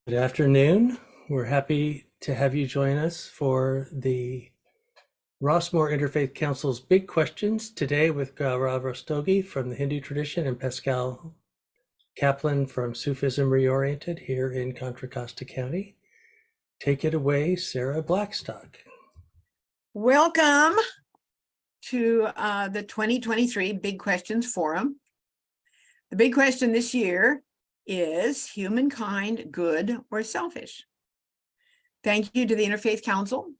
Good afternoon. We're happy to have you join us for the Rossmore Interfaith Council's Big Questions today with Gaurav Rastogi from the Hindu tradition and Pascal Kaplan from Sufism Reoriented here in Contra Costa County. Take it away, Sarah Blackstock. Welcome to the 2023 Big Questions Forum. The big question this year is humankind good or selfish? Thank you to the Interfaith Council,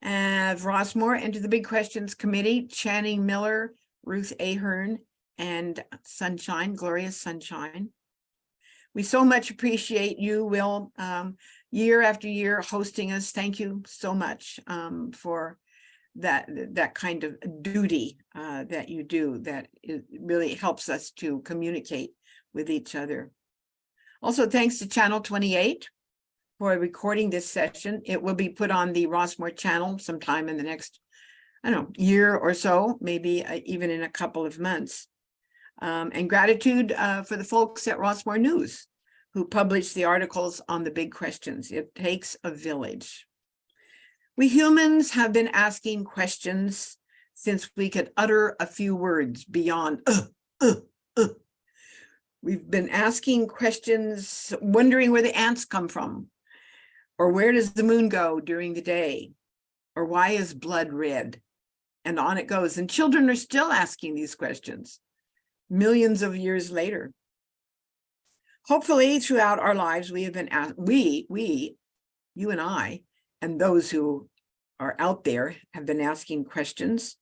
Rossmore, and to the Big Questions Committee, Channing Miller, Ruth Ahern, and Sunshine, Glorious Sunshine. We so much appreciate you, Will, year after year hosting us. Thank you so much for that kind of duty that you do, that it really helps us to communicate with each other. Also, thanks to Channel 28 for recording this session. It will be put on the Rossmore channel sometime in the next, year or so, maybe even in a couple of months. And gratitude for the folks at Rossmore News who publish the articles on the big questions. It takes a village. We humans have been asking questions since we could utter a few words beyond We've been asking questions, wondering where the ants come from, or where does the moon go during the day, or why is blood red? And on it goes. And children are still asking these questions millions of years later. Hopefully, throughout our lives, we have been asked, you and I, and those who are out there have been asking questions.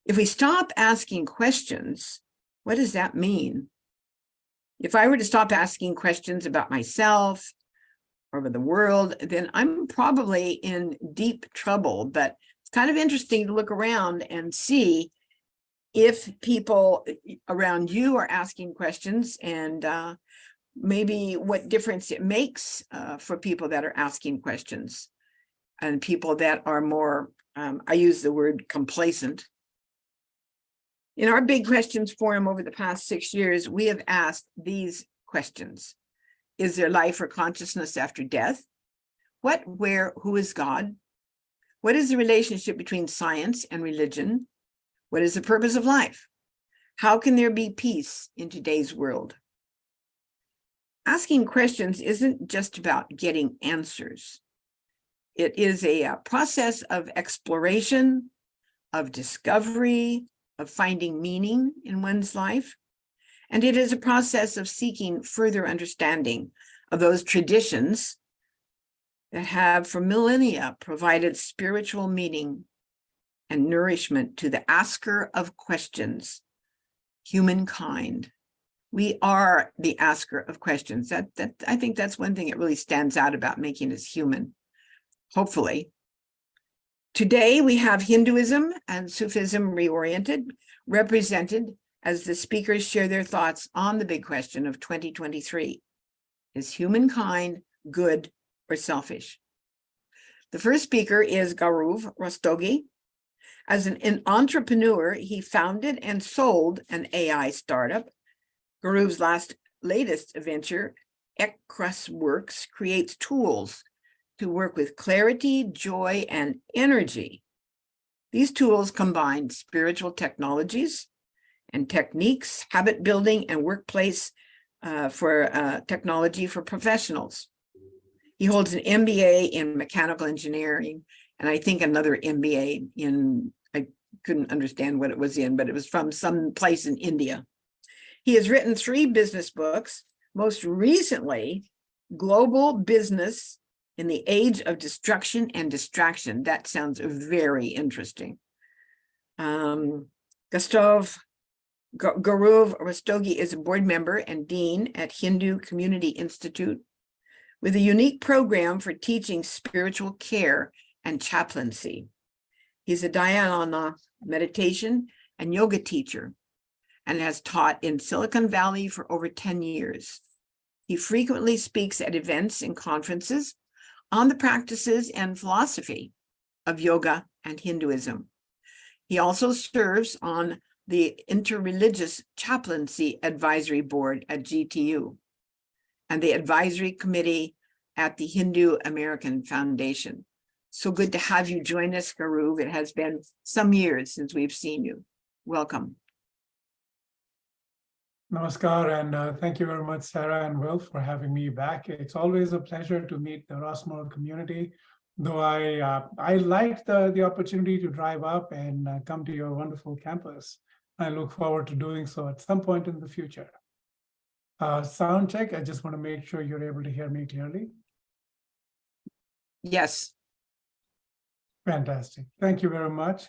If we stop asking questions, what does that mean? If I were to stop asking questions about myself or the world, then I'm probably in deep trouble. But it's kind of interesting to look around and see if people around you are asking questions and maybe what difference it makes for people that are asking questions and people that are more, I use the word complacent. In our Big Questions Forum over the past 6 years, we have asked these questions. Is there life or consciousness after death? What, where, who is God? What is the relationship between science and religion? What is the purpose of life? How can there be peace in today's world? Asking questions isn't just about getting answers. It is a process of exploration, of discovery, of finding meaning in one's life. And it is a process of seeking further understanding of those traditions that have for millennia provided spiritual meaning and nourishment to the asker of questions, humankind. We are the asker of questions. I think that's one thing that really stands out about making us human, hopefully. Today, we have Hinduism and Sufism Reoriented represented as the speakers share their thoughts on the big question of 2023. Is humankind good or selfish? The first speaker is Gaurav Rastogi. As an entrepreneur, he founded and sold an AI startup. Gaurav's latest venture, Ekras Works, creates tools to work with clarity, joy, and energy. These tools combine spiritual technologies and techniques, habit building, and workplace for technology for professionals. He holds an MBA in mechanical engineering, and I think another MBA in, I couldn't understand what it was in, but it was from some place in India. He has written 3 business books, most recently, Global Business in the Age of Destruction and Distraction. That sounds very interesting. Gaurav Rastogi is a board member and dean at Hindu Community Institute with a unique program for teaching spiritual care and chaplaincy. He's a dhyana meditation and yoga teacher and has taught in Silicon Valley for over 10 years. He frequently speaks at events and conferences on the practices and philosophy of yoga and Hinduism. He also serves on the Interreligious Chaplaincy Advisory Board at GTU. and the advisory committee at the Hindu American Foundation. So good to have you join us, Gaurav. It has been some years since we've seen you. Welcome. Namaskar, and thank you very much, Sarah and Will, for having me back. It's always a pleasure to meet the Rossmore community, though I liked the opportunity to drive up and come to your wonderful campus. I look forward to doing so at some point in the future. Sound check, I just want to make sure you're able to hear me clearly. Yes. Fantastic. Thank you very much.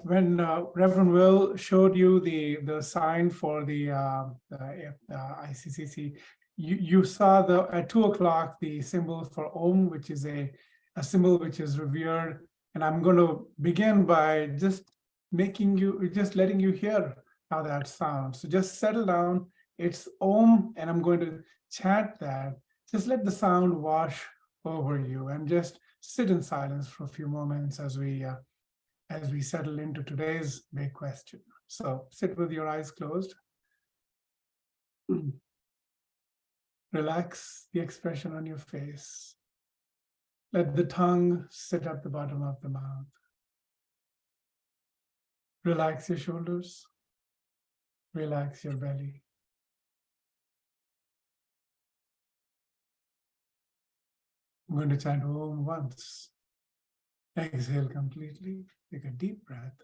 When Reverend Will showed you the sign for the ICCC, you saw at 2 o'clock the symbol for Om, which is a symbol which is revered. And I'm going to begin by just letting you hear how that sounds. So just settle down. It's Om, and I'm going to chant that. Just let the sound wash over you and just sit in silence for a few moments as we settle into today's big question. So sit with your eyes closed. Relax the expression on your face. Let the tongue sit at the bottom of the mouth. Relax your shoulders. Relax your belly. I'm going to chant Om once. Exhale completely. Take a deep breath.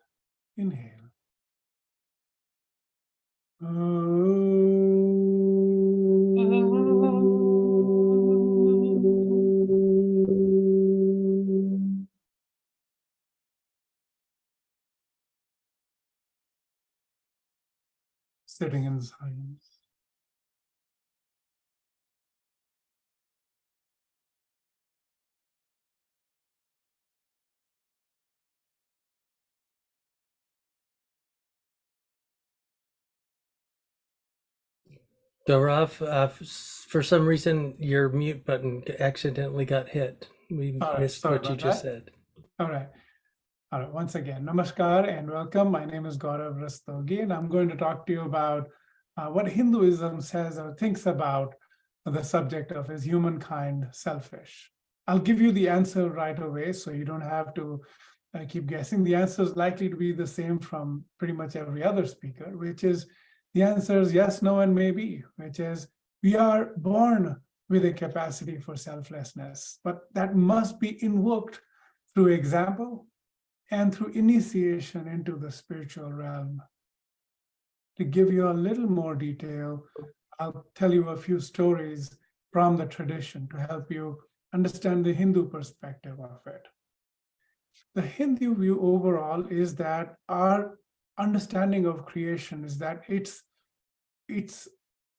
Inhale. Sitting in silence. Gaurav, for some reason, your mute button accidentally got hit. We missed what you just said. All right. Once again, namaskar and welcome. My name is Gaurav Rastogi, and I'm going to talk to you about what Hinduism says or thinks about the subject of is humankind selfish. I'll give you the answer right away, so you don't have to keep guessing. The answer is likely to be the same from pretty much every other speaker, which is the answer is yes, no, and maybe, which is we are born with a capacity for selflessness, but that must be invoked through example and through initiation into the spiritual realm. To give you a little more detail, I'll tell you a few stories from the tradition to help you understand the Hindu perspective of it. The Hindu view overall is that our understanding of creation is that it's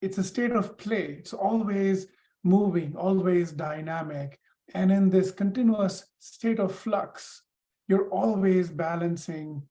a state of play. It's always moving, always dynamic. And in this continuous state of flux, you're always balancing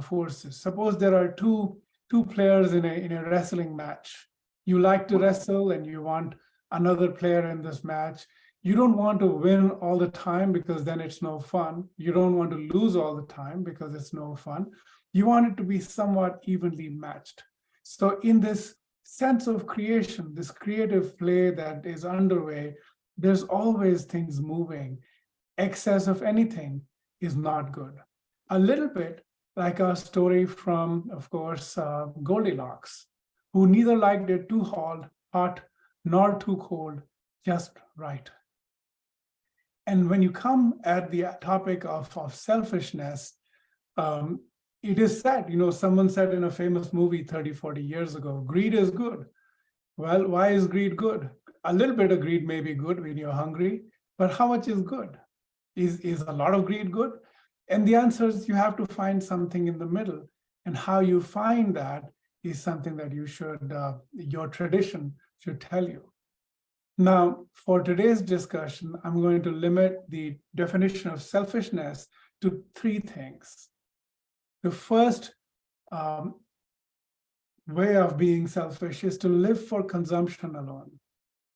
forces. Suppose there are two players in a wrestling match. You like to wrestle and you want another player in this match. You don't want to win all the time because then it's no fun. You don't want to lose all the time because it's no fun. You want it to be somewhat evenly matched. So in this sense of creation, this creative play that is underway, there's always things moving. Excess of anything is not good. A little bit like our story from, of course, Goldilocks, who neither liked it too hot nor too cold, just right. And when you come at the topic of selfishness, it is said, someone said in a famous movie 30, 40 years ago, greed is good. Well, why is greed good? A little bit of greed may be good when you're hungry, but how much is good? Is a lot of greed good? And the answer is you have to find something in the middle. And how you find that is something that your tradition should tell you. Now, for today's discussion, I'm going to limit the definition of selfishness to 3 things. The first way of being selfish is to live for consumption alone.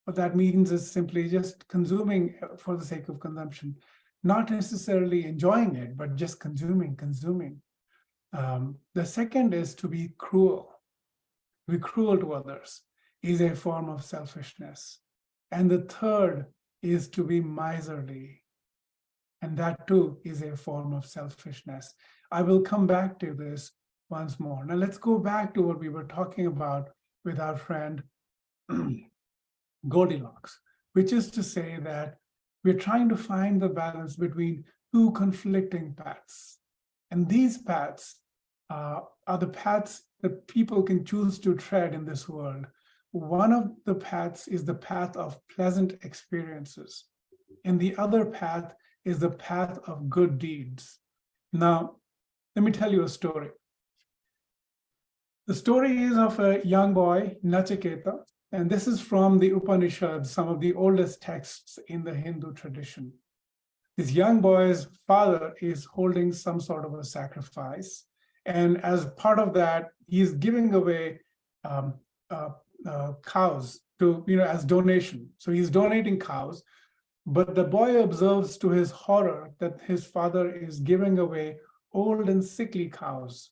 What that means is simply just consuming for the sake of consumption, not necessarily enjoying it, but just consuming. The second is to be cruel to others. is a form of selfishness. And the third is to be miserly. And that too is a form of selfishness. I will come back to this once more. Now let's go back to what we were talking about with our friend Goldilocks, which is to say that we're trying to find the balance between two conflicting paths. And these paths are the paths that people can choose to tread in this world. One of the paths is the path of pleasant experiences, and the other path is the path of good deeds. Now, let me tell you a story. The story is of a young boy, Nachiketa, and this is from the Upanishads, some of the oldest texts in the Hindu tradition. This young boy's father is holding some sort of a sacrifice, and as part of that, he's giving away cows to, as donation. So he's donating cows, but the boy observes to his horror that his father is giving away old and sickly cows,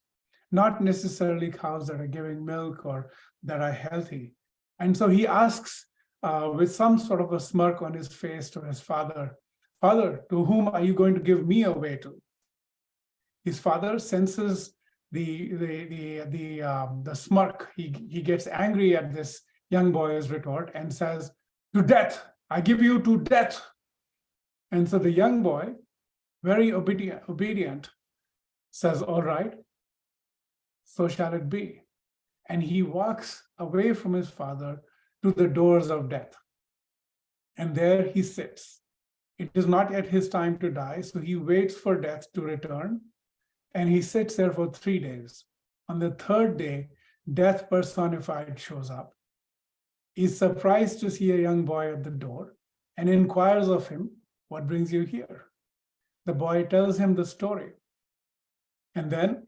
not necessarily cows that are giving milk or that are healthy. And so he asks with some sort of a smirk on his face to his father, "Father, to whom are you going to give me away to?" His father senses the smirk. He gets angry at this young boy's retort and says, "To death, I give you to death." And so the young boy, very obedient, says, "All right, so shall it be." And he walks away from his father to the doors of death. And there he sits. It is not yet his time to die, so he waits for death to return. And he sits there for 3 days. On the third day, death personified shows up. He's surprised to see a young boy at the door and inquires of him, "What brings you here?" The boy tells him the story. And then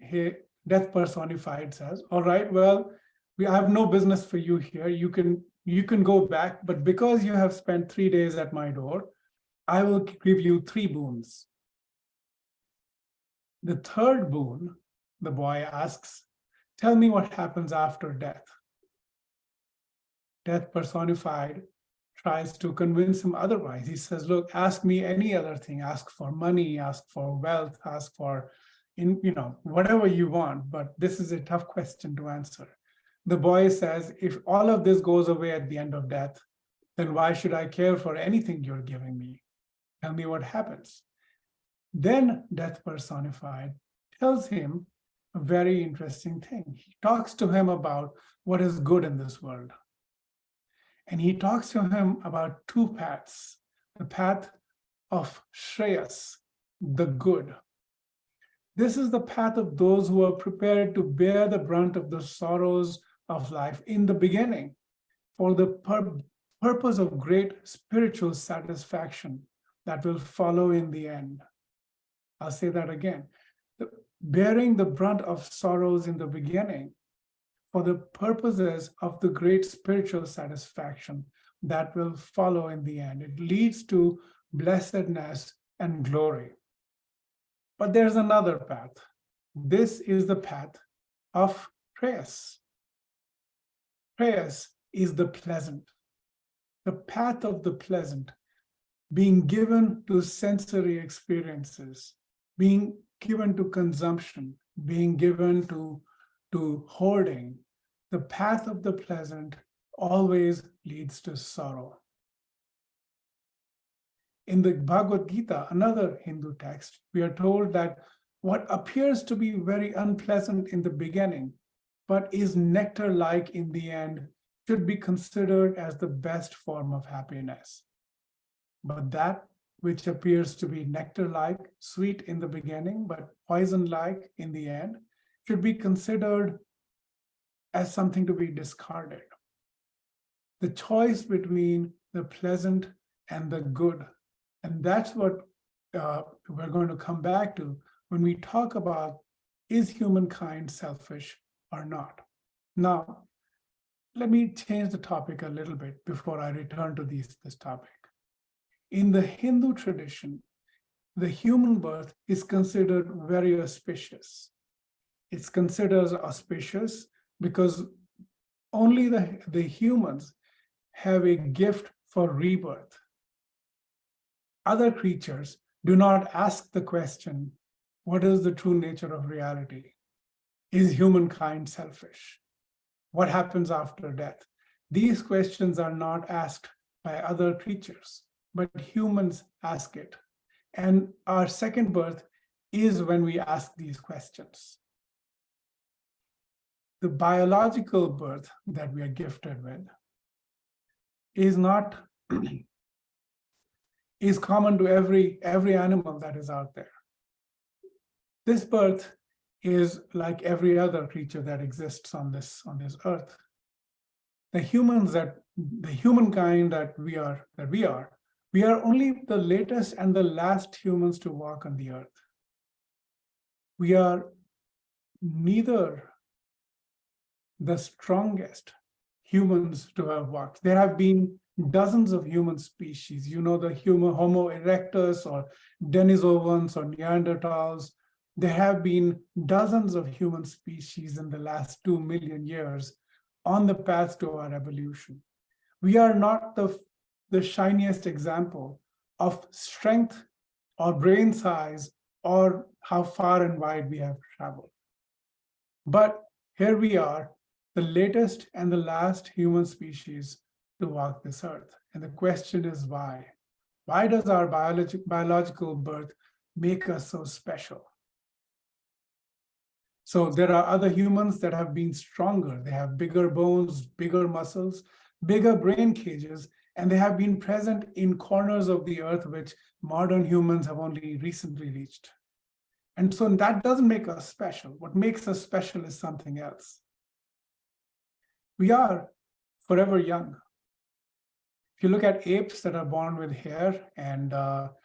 death personified says, "All right, well, I have no business for you here. You can go back, but because you have spent 3 days at my door, I will give you 3 boons. The third boon," the boy asks, "tell me what happens after death." Death personified tries to convince him otherwise. He says, "Look, ask me any other thing. Ask for money, ask for wealth, ask for whatever you want, but this is a tough question to answer." The boy says, "If all of this goes away at the end of death, then why should I care for anything you're giving me? Tell me what happens." Then death personified tells him a very interesting thing. He talks to him about what is good in this world. And he talks to him about 2 paths: the path of Shreyas, the good. This is the path of those who are prepared to bear the brunt of the sorrows of life in the beginning for the purpose of great spiritual satisfaction that will follow in the end. I'll say that again. Bearing the brunt of sorrows in the beginning for the purposes of the great spiritual satisfaction that will follow in the end. It leads to blessedness and glory. But there's another path. This is the path of prayers. Prayers is the pleasant, the path of the pleasant, being given to sensory experiences, being given to consumption, being given to hoarding. The path of the pleasant always leads to sorrow. In the Bhagavad Gita, another Hindu text, we are told that what appears to be very unpleasant in the beginning, but is nectar-like in the end, should be considered as the best form of happiness. But that which appears to be nectar-like, sweet in the beginning, but poison-like in the end, should be considered as something to be discarded. The choice between the pleasant and the good, and that's what we're going to come back to when we talk about, is humankind selfish or not? Now, let me change the topic a little bit before I return to this topic. In the Hindu tradition, the human birth is considered very auspicious. It's considered auspicious because only the humans have a gift for rebirth. Other creatures do not ask the question, what is the true nature of reality? Is humankind selfish? What happens after death? These questions are not asked by other creatures, but humans ask it. And our second birth is when we ask these questions. The biological birth that we are gifted with is not is common to every animal that is out there. This birth is like every other creature that exists on this earth. The humankind that we are only the latest and the last humans to walk on the earth. We are neither the strongest humans to have walked. There have been dozens of human species, the Homo erectus or Denisovans or Neanderthals. There have been dozens of human species in the last 2 million years on the path to our evolution. We are not the shiniest example of strength or brain size or how far and wide we have traveled. But here we are, the latest and the last human species to walk this earth. And the question is why? Why does our biological birth make us so special? So there are other humans that have been stronger. They have bigger bones, bigger muscles, bigger brain cages, and they have been present in corners of the earth which modern humans have only recently reached. And so that doesn't make us special. What makes us special is something else. We are forever young. If you look at apes that are born with hair and are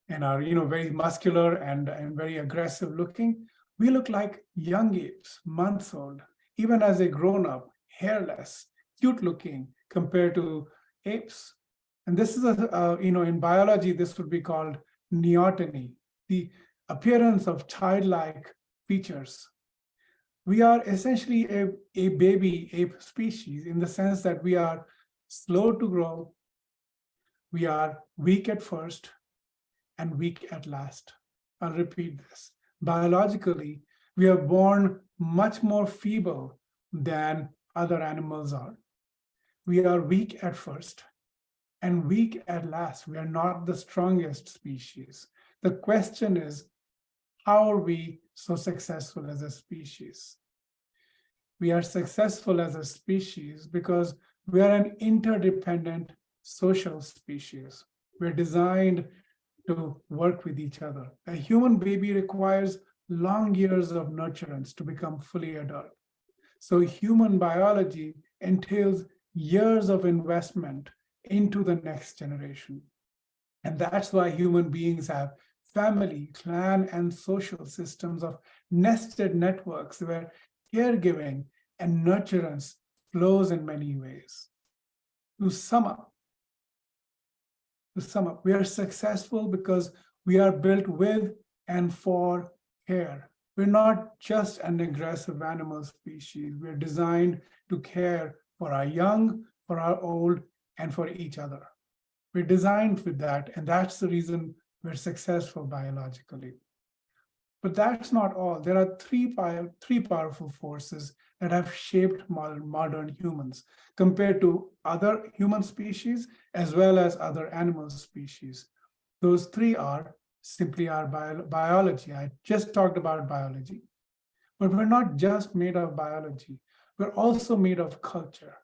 very muscular and very aggressive looking, we look like young apes, months old, even as a grown-up, hairless, cute looking compared to apes. And this is in biology, this would be called neoteny, the appearance of childlike features. We are essentially a baby ape species in the sense that we are slow to grow, we are weak at first, and weak at last. I'll repeat this. Biologically, we are born much more feeble than other animals are. We are weak at first and weak at last. We are not the strongest species. The question is, how are we so successful as a species? We are successful as a species because we are an interdependent social species. We're designed to work with each other. A human baby requires long years of nurturance to become fully adult. So human biology entails years of investment into the next generation. And that's why human beings have family, clan, and social systems of nested networks where caregiving and nurturance flows in many ways. To sum up, we are successful because we are built with and for care. We're not just an aggressive animal species. We're designed to care for our young, for our old, and for each other. We're designed with that, and that's the reason we're successful biologically. But that's not all. There are three powerful forces that have shaped modern humans compared to other human species as well as other animal species. Those three are simply our biology. I just talked about biology. But we're not just made of biology. We're also made of culture.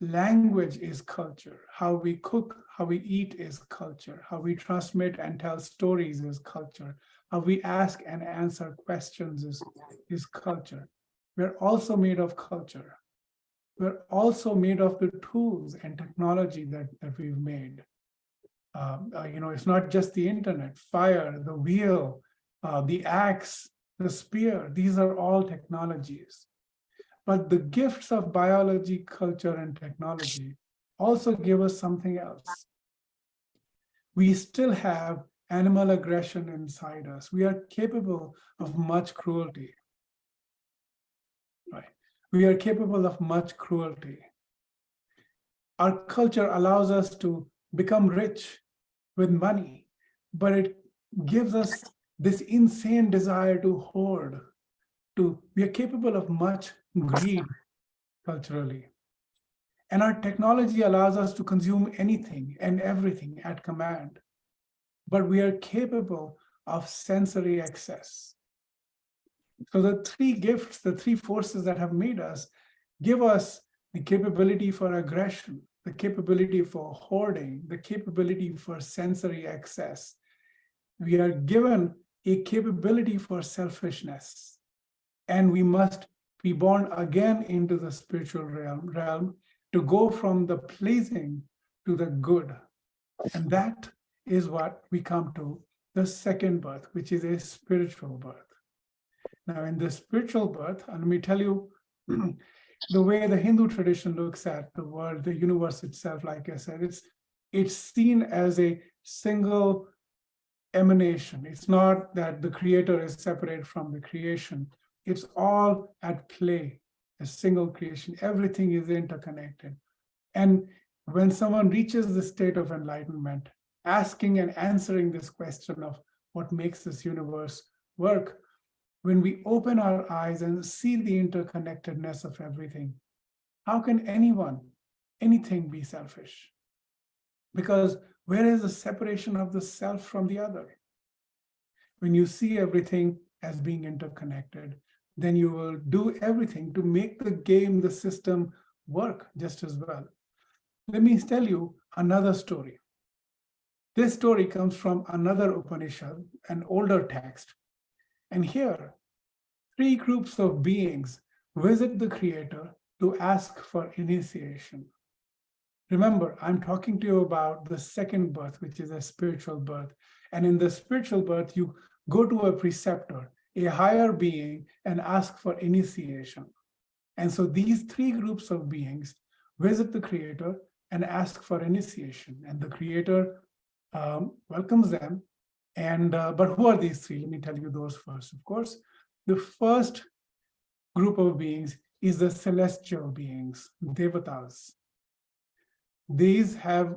Language is culture. How we cook, how we eat is culture. How we transmit and tell stories is culture. How we ask and answer questions is culture. We're also made of culture. We're also made of the tools and technology that we've made. It's not just the internet, fire, the wheel, the axe, the spear. These are all technologies. But the gifts of biology, culture, and technology also give us something else. We still have animal aggression inside us. We are capable of much cruelty. Right? We are capable of much cruelty. Our culture allows us to become rich with money, but it gives us this insane desire to hoard. We are capable of much greed culturally. And our technology allows us to consume anything and everything at command. But we are capable of sensory excess. So the three gifts, the three forces that have made us, give us the capability for aggression, the capability for hoarding, the capability for sensory excess. We are given a capability for selfishness, and we must be born again into the spiritual realm to go from the pleasing to the good. And that is what we come to the second birth, which is a spiritual birth. Now, in the spiritual birth, and let me tell you, the way the Hindu tradition looks at the world, the universe itself, like I said, it's seen as a single emanation. It's not that the creator is separate from the creation. It's all at play, a single creation. Everything is interconnected. And when someone reaches the state of enlightenment, asking and answering this question of what makes this universe work, when we open our eyes and see the interconnectedness of everything, how can anything be selfish? Because where is the separation of the self from the other? When you see everything as being interconnected, then you will do everything to make the game, the system work just as well. Let me tell you another story. This story comes from another Upanishad, an older text. And here, three groups of beings visit the Creator to ask for initiation. Remember, I'm talking to you about the second birth, which is a spiritual birth. And in the spiritual birth, you go to a preceptor, a higher being, and ask for initiation. And so these three groups of beings visit the Creator and ask for initiation. And the Creator welcomes them. And but who are these three? Let me tell you those first. Of course, the first group of beings is the celestial beings, devatas. These have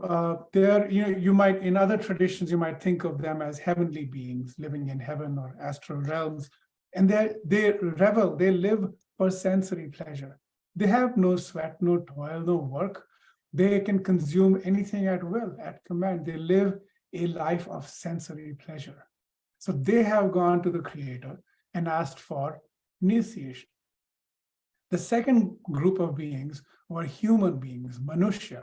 you might, in other traditions, you might think of them as heavenly beings living in heaven or astral realms. And they revel, they live for sensory pleasure. They have no sweat, no toil, no work. They can consume anything at will, at command. They live a life of sensory pleasure. So they have gone to the Creator and asked for initiation. The second group of beings were human beings, Manushya.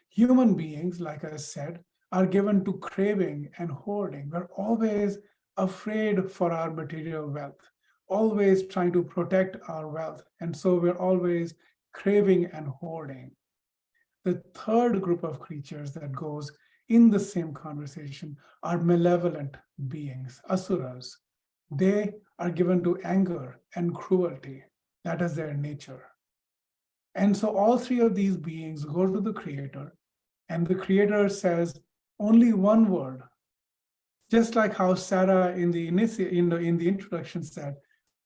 Human beings, like I said, are given to craving and hoarding. We're always afraid for our material wealth, always trying to protect our wealth. And so we're always craving and hoarding. The third group of creatures that goes in the same conversation are malevolent beings, asuras. They are given to anger and cruelty. That is their nature. And so all three of these beings go to the Creator, and the Creator says only one word. Just like how Sarah in the introduction said,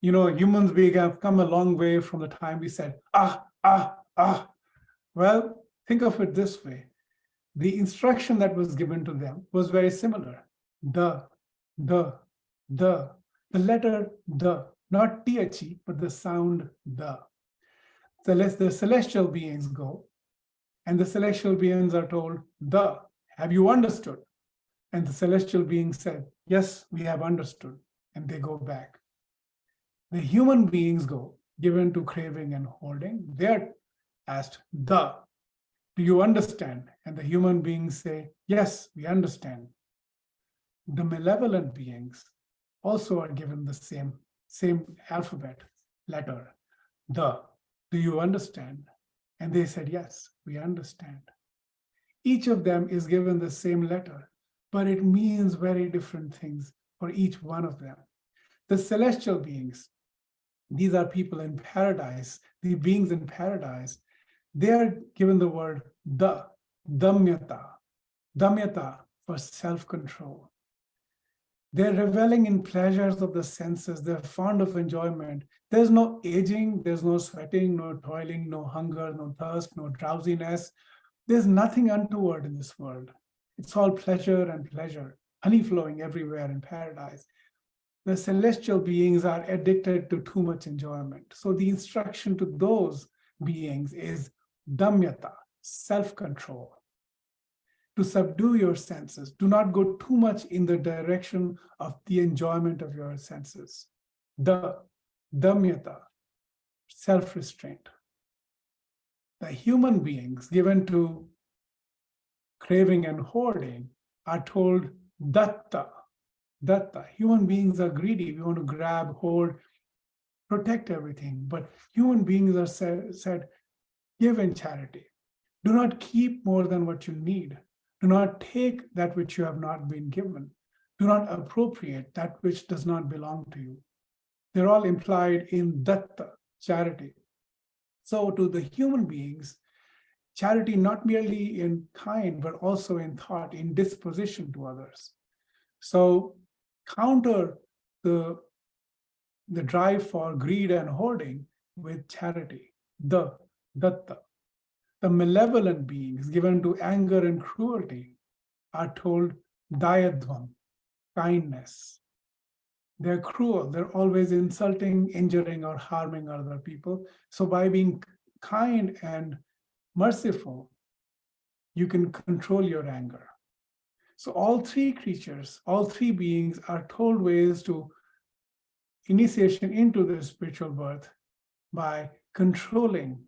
humans, we have come a long way from the time we said, ah, ah, ah. Well, think of it this way. The instruction that was given to them was very similar. The letter the, not the, but the sound the. The celestial beings go, and the celestial beings are told, have you understood? And the celestial beings said, yes, we have understood, and they go back. The human beings go, given to craving and hoarding. They're asked, do you understand? And the human beings say, yes, we understand. The malevolent beings also are given the same alphabet letter, do you understand? And they said, yes, we understand. Each of them is given the same letter, but it means very different things for each one of them. The celestial beings, these are people in paradise, the beings in paradise, they are given the word damyata for self-control. They're reveling in pleasures of the senses. They're fond of enjoyment. There's no aging, there's no sweating, no toiling, no hunger, no thirst, no drowsiness. There's nothing untoward in this world. It's all pleasure and pleasure, honey flowing everywhere in paradise. The celestial beings are addicted to too much enjoyment. So the instruction to those beings is damyata, self-control. To subdue your senses. Do not go too much in the direction of the enjoyment of your senses. The damyata, self-restraint. The human beings given to craving and hoarding are told datta. Datta. Human beings are greedy. We want to grab, hoard, protect everything. But human beings are said, give in charity. Do not keep more than what you need. Do not take that which you have not been given. Do not appropriate that which does not belong to you. They're all implied in datta, charity. So to the human beings, charity not merely in kind, but also in thought, in disposition to others. So counter the drive for greed and hoarding with charity, the datta. The malevolent beings given to anger and cruelty are told dayadvam, kindness. They're cruel. They're always insulting, injuring, or harming other people. So by being kind and merciful, you can control your anger. So all three creatures, all three beings are told ways to initiation into the spiritual birth by controlling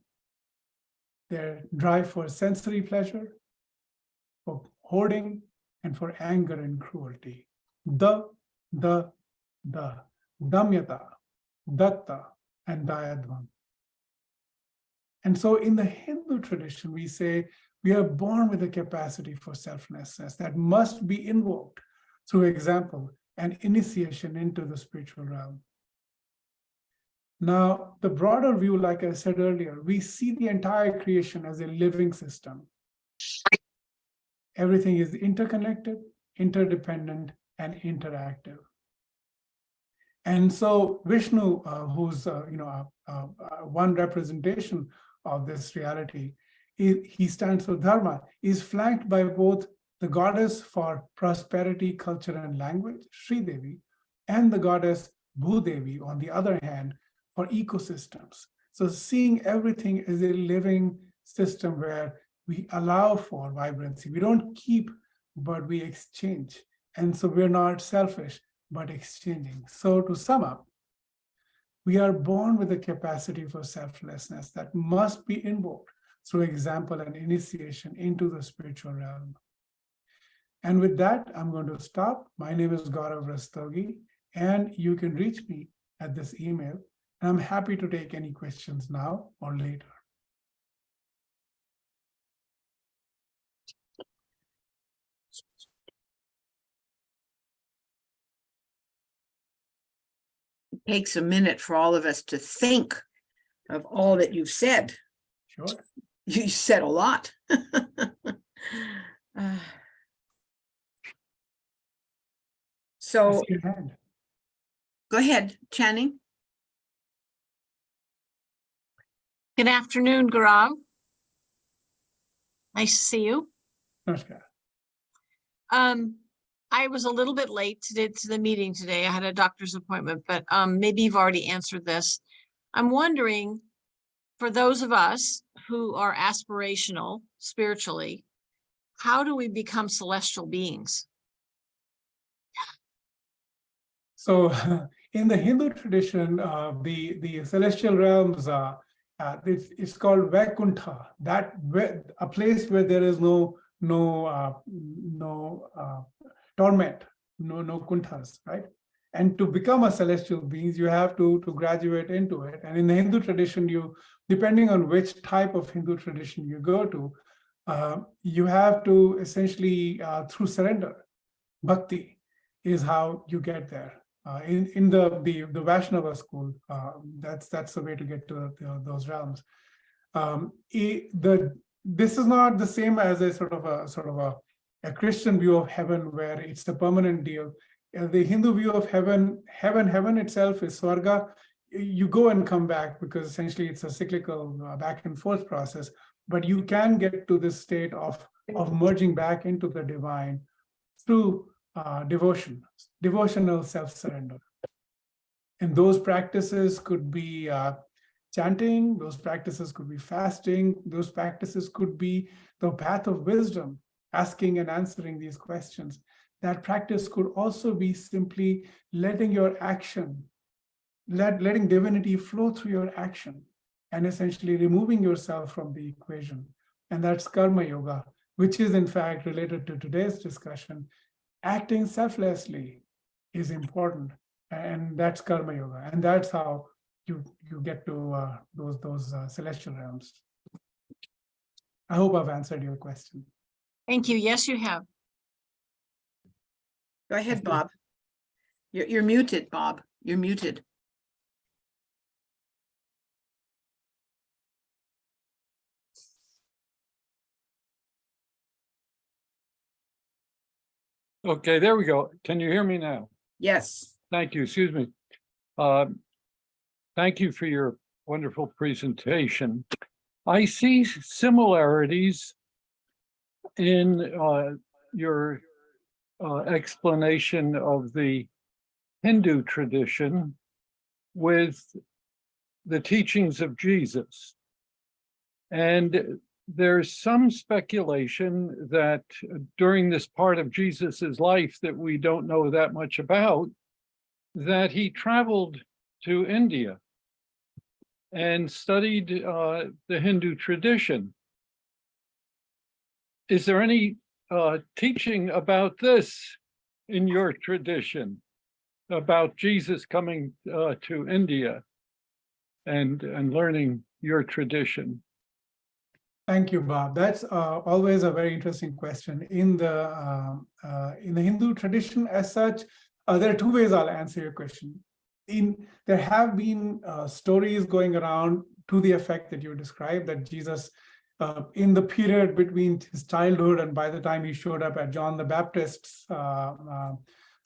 their drive for sensory pleasure, for hoarding, and for anger and cruelty. The, damyata, datta, and dayadvam. And so in the Hindu tradition, we say we are born with a capacity for selflessness that must be invoked through example and initiation into the spiritual realm. Now, the broader view, like I said earlier, we see the entire creation as a living system. Everything is interconnected, interdependent, and interactive. And so Vishnu, who's one representation of this reality, he stands for dharma, is flanked by both the goddess for prosperity, culture, and language, Sri Devi, and the goddess Bhudevi, on the other hand, for ecosystems. So seeing everything as a living system where we allow for vibrancy. We don't keep, but we exchange. And so we're not selfish, but exchanging. So to sum up, we are born with a capacity for selflessness that must be invoked through example and initiation into the spiritual realm. And with that, I'm going to stop. My name is Gaurav Rastogi, and you can reach me at this email. And I'm happy to take any questions now or later. It takes a minute for all of us to think of all that you've said. Sure. You said a lot. So I see your hand. go ahead, Channing. Good afternoon, Gaurav. Nice to see you. Namaskar. I was a little bit late to the meeting today. I had a doctor's appointment, but maybe you've already answered this. I'm wondering, for those of us who are aspirational spiritually, how do we become celestial beings? So in the Hindu tradition, the celestial realms, it's called Vaikuntha, a place where there is no torment, no kunthas, right? And to become a celestial being, you have to graduate into it. And in the Hindu tradition, depending on which type of Hindu tradition you go to, you have to essentially, through surrender, bhakti is how you get there. In the Vaishnava school, that's the way to get to those realms. This is not the same as a sort of a Christian view of heaven where it's the permanent deal. the Hindu view of heaven itself is Swarga. You go and come back because essentially it's a cyclical back and forth process. But you can get to this state of merging back into the divine through devotional self-surrender. And those practices could be chanting, those practices could be fasting, those practices could be the path of wisdom, asking and answering these questions. That practice could also be simply letting your action, letting divinity flow through your action, and essentially removing yourself from the equation. And that's karma yoga, which is in fact related to today's discussion. Acting selflessly is important, and that's karma yoga, and that's how you get to those celestial realms. I hope I've answered your question. Thank you. Yes, you have. Go ahead, Bob. You're muted, Bob. You're muted. Okay, there we go. Can you hear me now? Yes. Thank you. Excuse me. Thank you for your wonderful presentation. I see similarities in your explanation of the Hindu tradition with the teachings of Jesus. And there's some speculation that during this part of Jesus's life that we don't know that much about, that he traveled to India and studied the Hindu tradition. Is there any teaching about this in your tradition, about Jesus coming to India and learning your tradition? Thank you, Bob. That's always a very interesting question. In the Hindu tradition as such, there are two ways I'll answer your question. There have been stories going around to the effect that you described, that Jesus, in the period between his childhood and by the time he showed up at John the Baptist's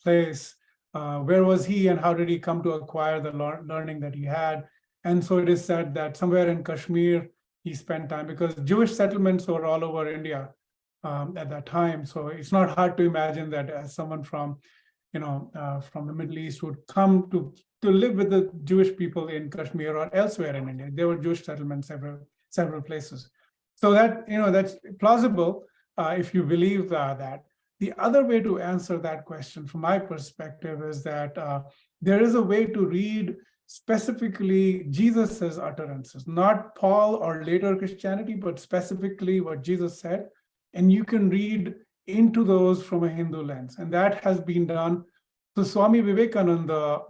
place, where was he and how did he come to acquire the learning that he had? And so it is said that somewhere in Kashmir, he spent time, because Jewish settlements were all over India at that time. So it's not hard to imagine that as someone from the Middle East would come to live with the Jewish people in Kashmir or elsewhere in India. There were Jewish settlements several places. So that's plausible if you believe that. The other way to answer that question, from my perspective, is that there is a way to read specifically Jesus's utterances, not Paul or later Christianity, but specifically what Jesus said. And you can read into those from a Hindu lens. And that has been done. So Swami Vivekananda,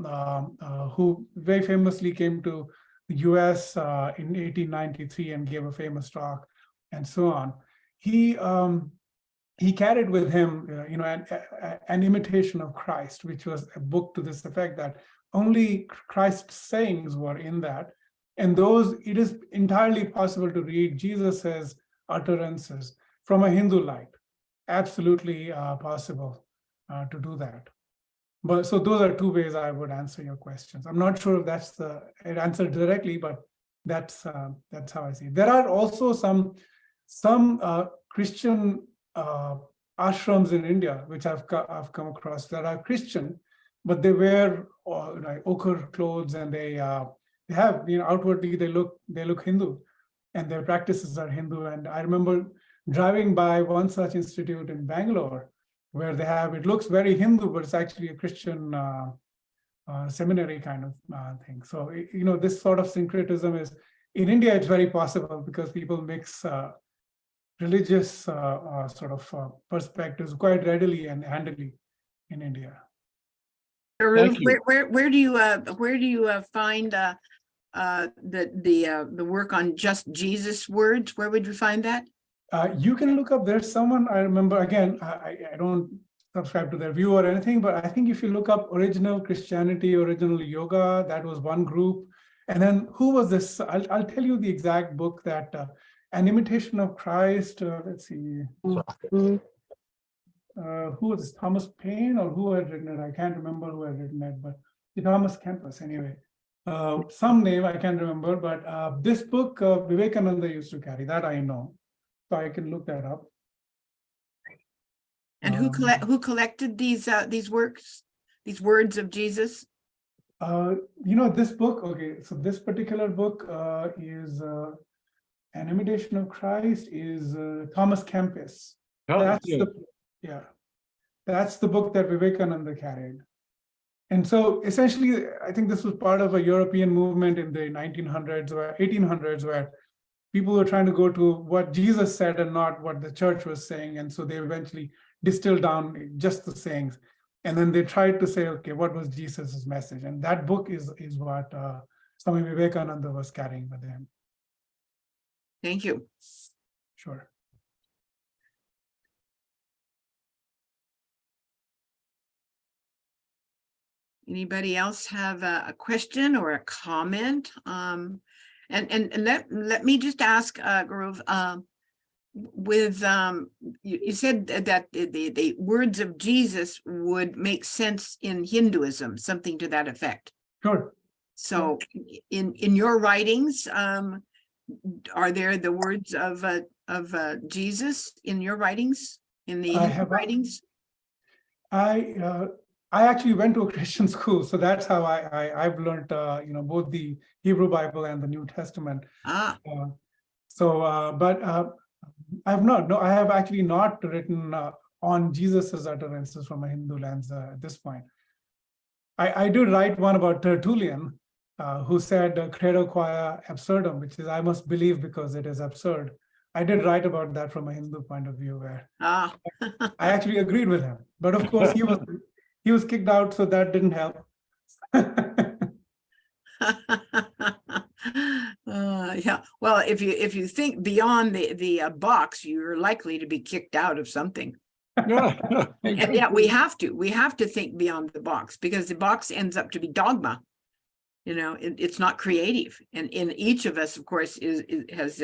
who very famously came to the US in 1893 and gave a famous talk and so on, he carried with him an imitation of Christ, which was a book to this effect that only Christ's sayings were in that. And those, it is entirely possible to read Jesus's utterances from a Hindu light. Absolutely possible to do that. But so those are two ways I would answer your questions. I'm not sure if that's the answer directly, but that's how I see it. There are also some Christian ashrams in India, which I've come across, that are Christian, but they wear ochre clothes, and they have, outwardly they look Hindu, and their practices are Hindu. And I remember driving by one such institute in Bangalore, where they have, it looks very Hindu, but it's actually a Christian seminary kind of thing. So, this sort of syncretism is, in India, it's very possible because people mix religious sort of perspectives quite readily and handily in India. Thank you. Where do you find the work on just Jesus words? Where would you find that? You can look up, there's someone, I remember, again, I don't subscribe to their view or anything, but I think if you look up original Christianity, original yoga, that was one group. And then who was this? I'll tell you the exact book, that An Imitation of Christ. Let's see. who was this, Thomas Paine, or who had written it? I can't remember who had written it, but Thomas Kempis anyway. Some name I can't remember, but this book Vivekananda used to carry, that I know, so I can look that up. And who collected these works, these words of Jesus? This book, okay, so this particular book is An Imitation of Christ, is Thomas Kempis. That's the book that Vivekananda carried. And so essentially, I think this was part of a European movement in the 1900s or 1800s, where people were trying to go to what Jesus said and not what the church was saying. And so they eventually distilled down just the sayings. And then they tried to say, okay, what was Jesus's message? And that book is what Swami Vivekananda was carrying with him. Thank you. Sure. Anybody else have a question or a comment? And let me just ask, Gaurav, with you said that the words of Jesus would make sense in Hinduism, something to that effect. Sure. So in your writings, are there the words of Jesus in your writings, in the Hindu writings? I actually went to a Christian school, so that's how I've learned both the Hebrew Bible and the New Testament. But I have actually not written on Jesus's utterances from a Hindu lens at this point. I did write one about Tertullian, who said credo quia absurdum, which is I must believe because it is absurd. I did write about that from a Hindu point of view, where I actually agreed with him. But of course, he was kicked out, so that didn't help. Yeah. Well, if you think beyond the box, you're likely to be kicked out of something. And yeah, we have to think beyond the box, because the box ends up to be dogma. It's not creative, and in each of us, of course, has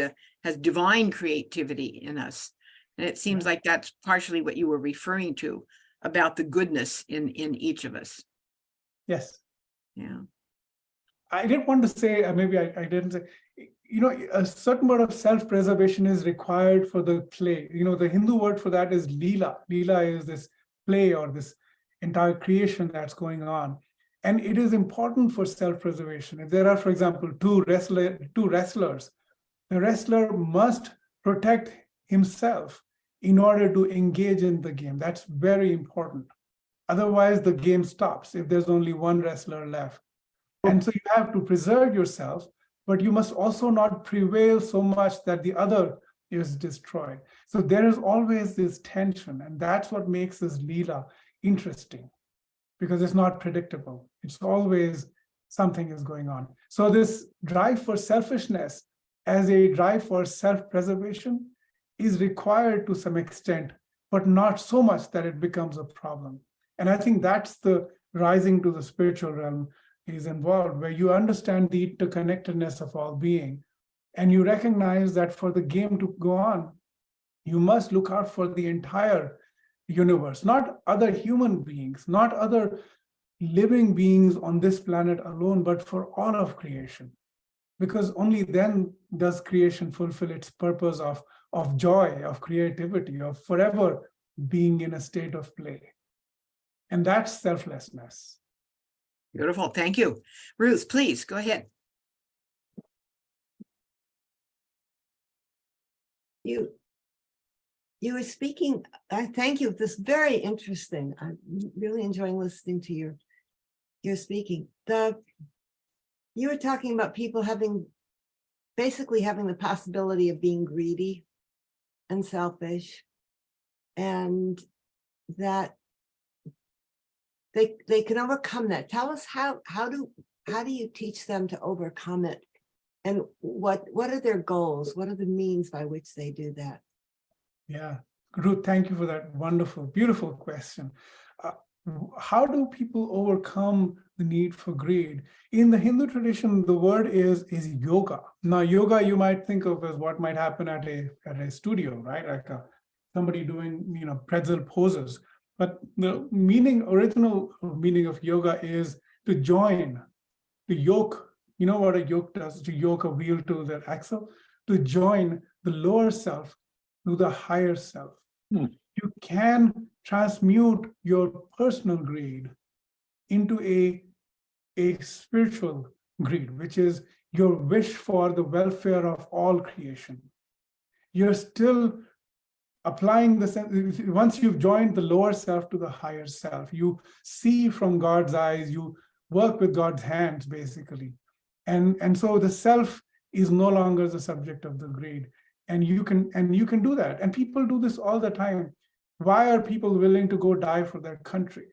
divine creativity in us, and it seems like that's partially what you were referring to about the goodness in each of us. Yes. Yeah. I didn't want to say, maybe I didn't say, a certain amount of self-preservation is required for the play. The Hindu word for that is Leela. Leela is this play or this entire creation that's going on. And it is important for self-preservation. If there are, for example, two wrestlers, the wrestler must protect himself in order to engage in the game. That's very important. Otherwise, the game stops if there's only one wrestler left. And so you have to preserve yourself, but you must also not prevail so much that the other is destroyed. So there is always this tension, and that's what makes this Leela interesting, because it's not predictable. It's always something is going on. So this drive for selfishness as a drive for self-preservation is required to some extent, but not so much that it becomes a problem. And I think that's the rising to the spiritual realm is involved, where you understand the interconnectedness of all being, and you recognize that for the game to go on, you must look out for the entire universe, not other human beings, not other living beings on this planet alone, but for all of creation. Because only then does creation fulfill its purpose of joy, of creativity, of forever being in a state of play. And that's selflessness. Beautiful. Thank you. Ruth, please go ahead. You were speaking, thank you. This is very interesting. I'm really enjoying listening to your speaking. You were talking about people basically having the possibility of being greedy and selfish, and that they can overcome that. Tell us how do you teach them to overcome it, and what are their goals? What are the means by which they do that? Yeah, Ruth, thank you for that wonderful, beautiful question. How do people overcome the need for greed? In the Hindu tradition, the word is yoga. Now, yoga you might think of as what might happen at a studio, right? Like somebody doing, pretzel poses. But the original meaning of yoga is to join, to yoke. You know what a yoke does? To yoke a wheel to the axle, to join the lower self to the higher self. You can transmute your personal greed into a spiritual greed, which is your wish for the welfare of all creation. You're still applying the sense. Once you've joined the lower self to the higher self, you see from God's eyes, you work with God's hands, basically. And so the self is no longer the subject of the greed. And you can do that. And people do this all the time. Why are people willing to go die for their country?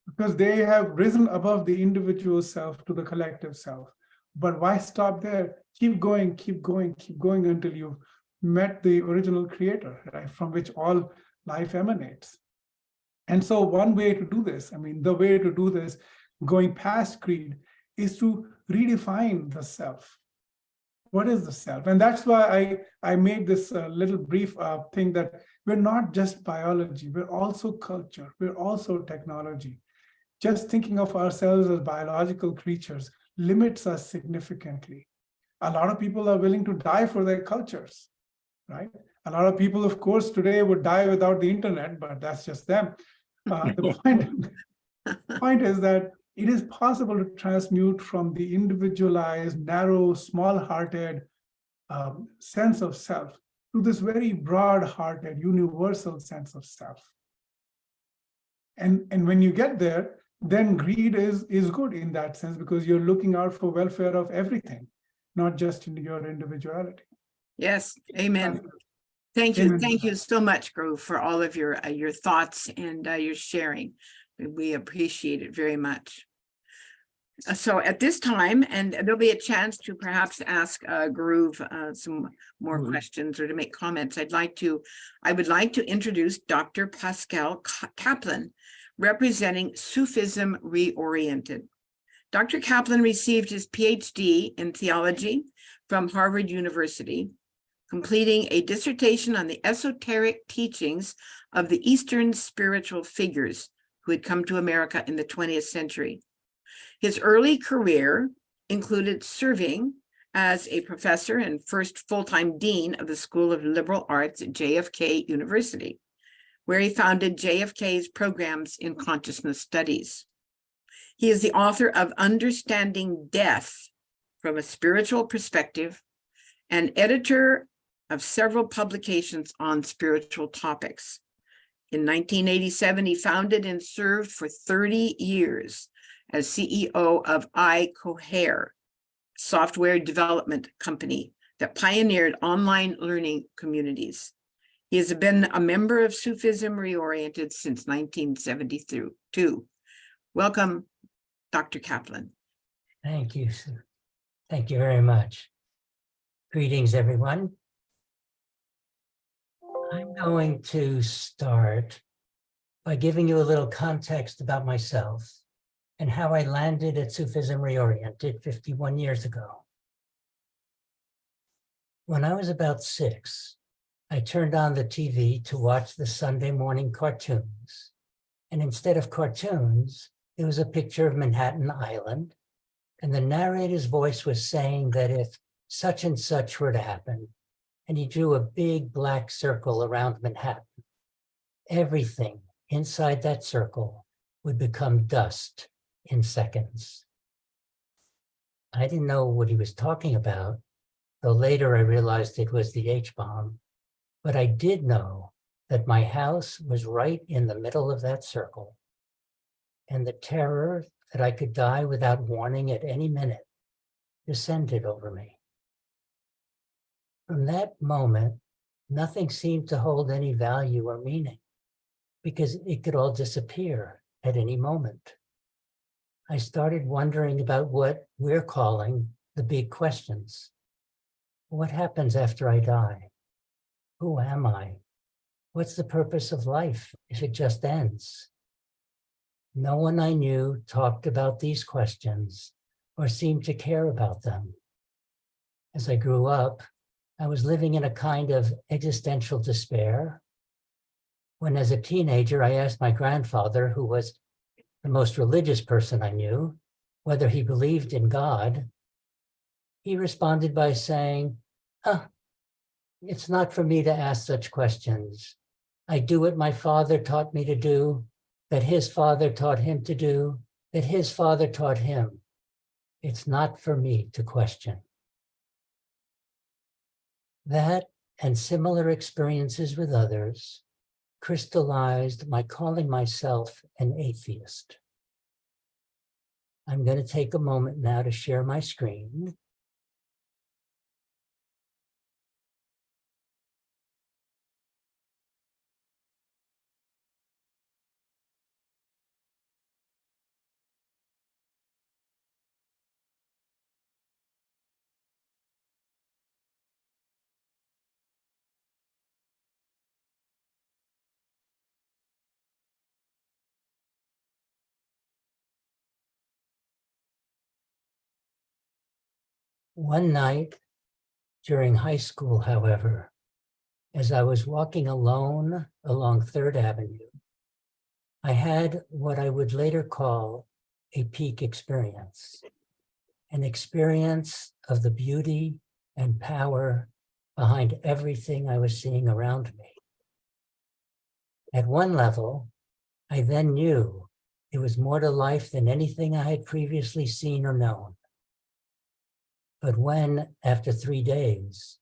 Because they have risen above the individual self to the collective self. But why stop there? Keep going, keep going, keep going until you've met the original creator, right, from which all life emanates. And so one way to do this, the way to do this, going past greed, is to redefine the self. What is the self? And that's why I made this little brief thing that we're not just biology, we're also culture, we're also technology. Just thinking of ourselves as biological creatures limits us significantly. A lot of people are willing to die for their cultures, right? A lot of people, of course, today would die without the internet, but that's just them. The point is that it is possible to transmute from the individualized, narrow, small-hearted sense of self to this very broad-hearted, universal sense of self. And when you get there, then greed is good in that sense, because you're looking out for welfare of everything, not just in your individuality. Yes, amen. Thank you. Amen. Thank you so much, Gaurav, for all of your thoughts and your sharing. We appreciate it very much. So at this time, and there'll be a chance to perhaps ask Gaurav some more questions or to make comments. I would like to introduce Dr. Pascal Kaplan, representing Sufism Reoriented. Dr. Kaplan received his PhD in theology from Harvard University, completing a dissertation on the esoteric teachings of the Eastern spiritual figures who had come to America in the 20th century. His early career included serving as a professor and first full-time dean of the School of Liberal Arts at JFK University, where he founded JFK's programs in consciousness studies. He is the author of Understanding Death from a Spiritual Perspective and editor of several publications on spiritual topics. In 1987, he founded and served for 30 years as CEO of iCohere, software development company that pioneered online learning communities. He has been a member of Sufism Reoriented since 1972. Welcome, Dr. Kaplan. Thank you, Sue. Thank you very much. Greetings, everyone. I'm going to start by giving you a little context about myself and how I landed at Sufism Reoriented 51 years ago. When I was about 6, I turned on the TV to watch the Sunday morning cartoons. And instead of cartoons, it was a picture of Manhattan Island. And the narrator's voice was saying that if such and such were to happen, and he drew a big black circle around Manhattan, everything inside that circle would become dust in seconds. I didn't know what he was talking about, though later I realized it was the H-bomb. But I did know that my house was right in the middle of that circle. And the terror that I could die without warning at any minute descended over me. From that moment, nothing seemed to hold any value or meaning, because it could all disappear at any moment. I started wondering about what we're calling the big questions. What happens after I die? Who am I? What's the purpose of life if it just ends? No one I knew talked about these questions or seemed to care about them. As I grew up, I was living in a kind of existential despair When as a teenager, I asked my grandfather, who was the most religious person I knew, whether he believed in God, he responded by saying, it's not for me to ask such questions. I do what my father taught me to do, that his father taught him to do, that his father taught him. It's not for me to question. That and similar experiences with others crystallized my calling myself an atheist. I'm going to take a moment now to share my screen. One night during high school, however, as I was walking alone along 3rd Avenue, I had what I would later call a peak experience, an experience of the beauty and power behind everything I was seeing around me. At one level, I then knew it was more to life than anything I had previously seen or known. But when, after 3 days,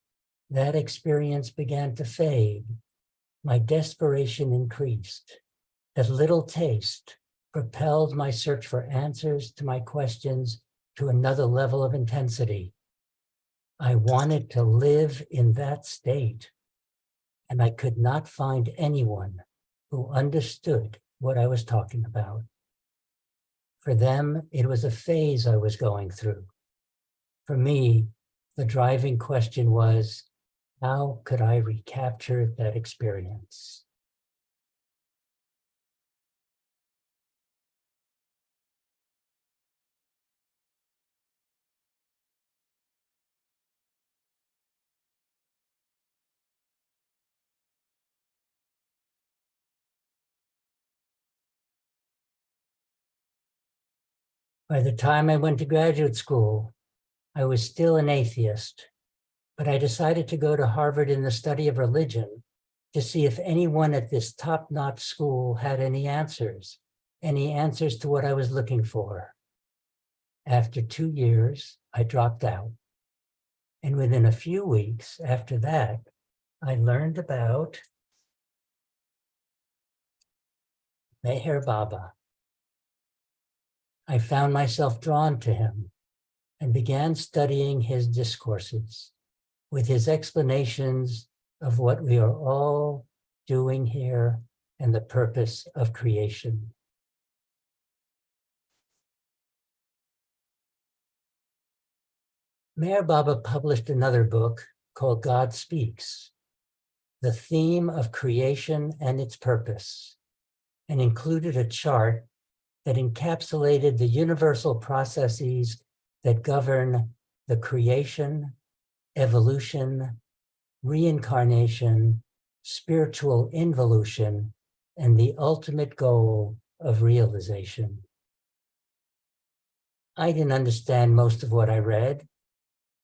that experience began to fade, my desperation increased. That little taste propelled my search for answers to my questions to another level of intensity. I wanted to live in that state, and I could not find anyone who understood what I was talking about. For them, it was a phase I was going through. For me, the driving question was, how could I recapture that experience? By the time I went to graduate school, I was still an atheist, but I decided to go to Harvard in the study of religion to see if anyone at this top-notch school had any answers to what I was looking for. After 2 years, I dropped out. And within a few weeks after that, I learned about Merbaba. I found myself drawn to him and began studying his discourses with his explanations of what we are all doing here and the purpose of creation. Merbaba published another book called God Speaks, the theme of creation and its purpose, and included a chart that encapsulated the universal processes that govern the creation, evolution, reincarnation, spiritual involution, and the ultimate goal of realization. I didn't understand most of what I read,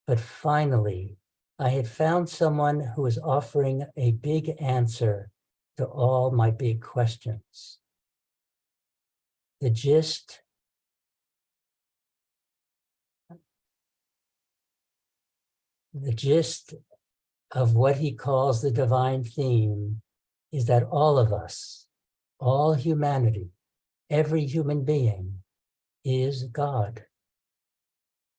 but finally, I had found someone who was offering a big answer to all my big questions. The gist of what he calls the divine theme is that all of us, all humanity, every human being is God.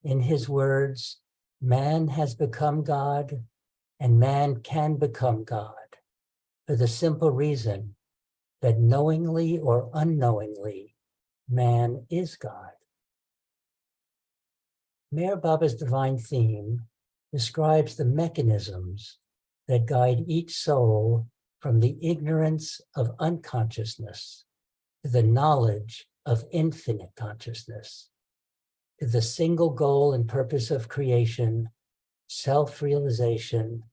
In his words, man has become God and man can become God for the simple reason that knowingly or unknowingly, man is God. Merbaba's divine theme describes the mechanisms that guide each soul from the ignorance of unconsciousness to the knowledge of infinite consciousness, to the single goal and purpose of creation, self-realization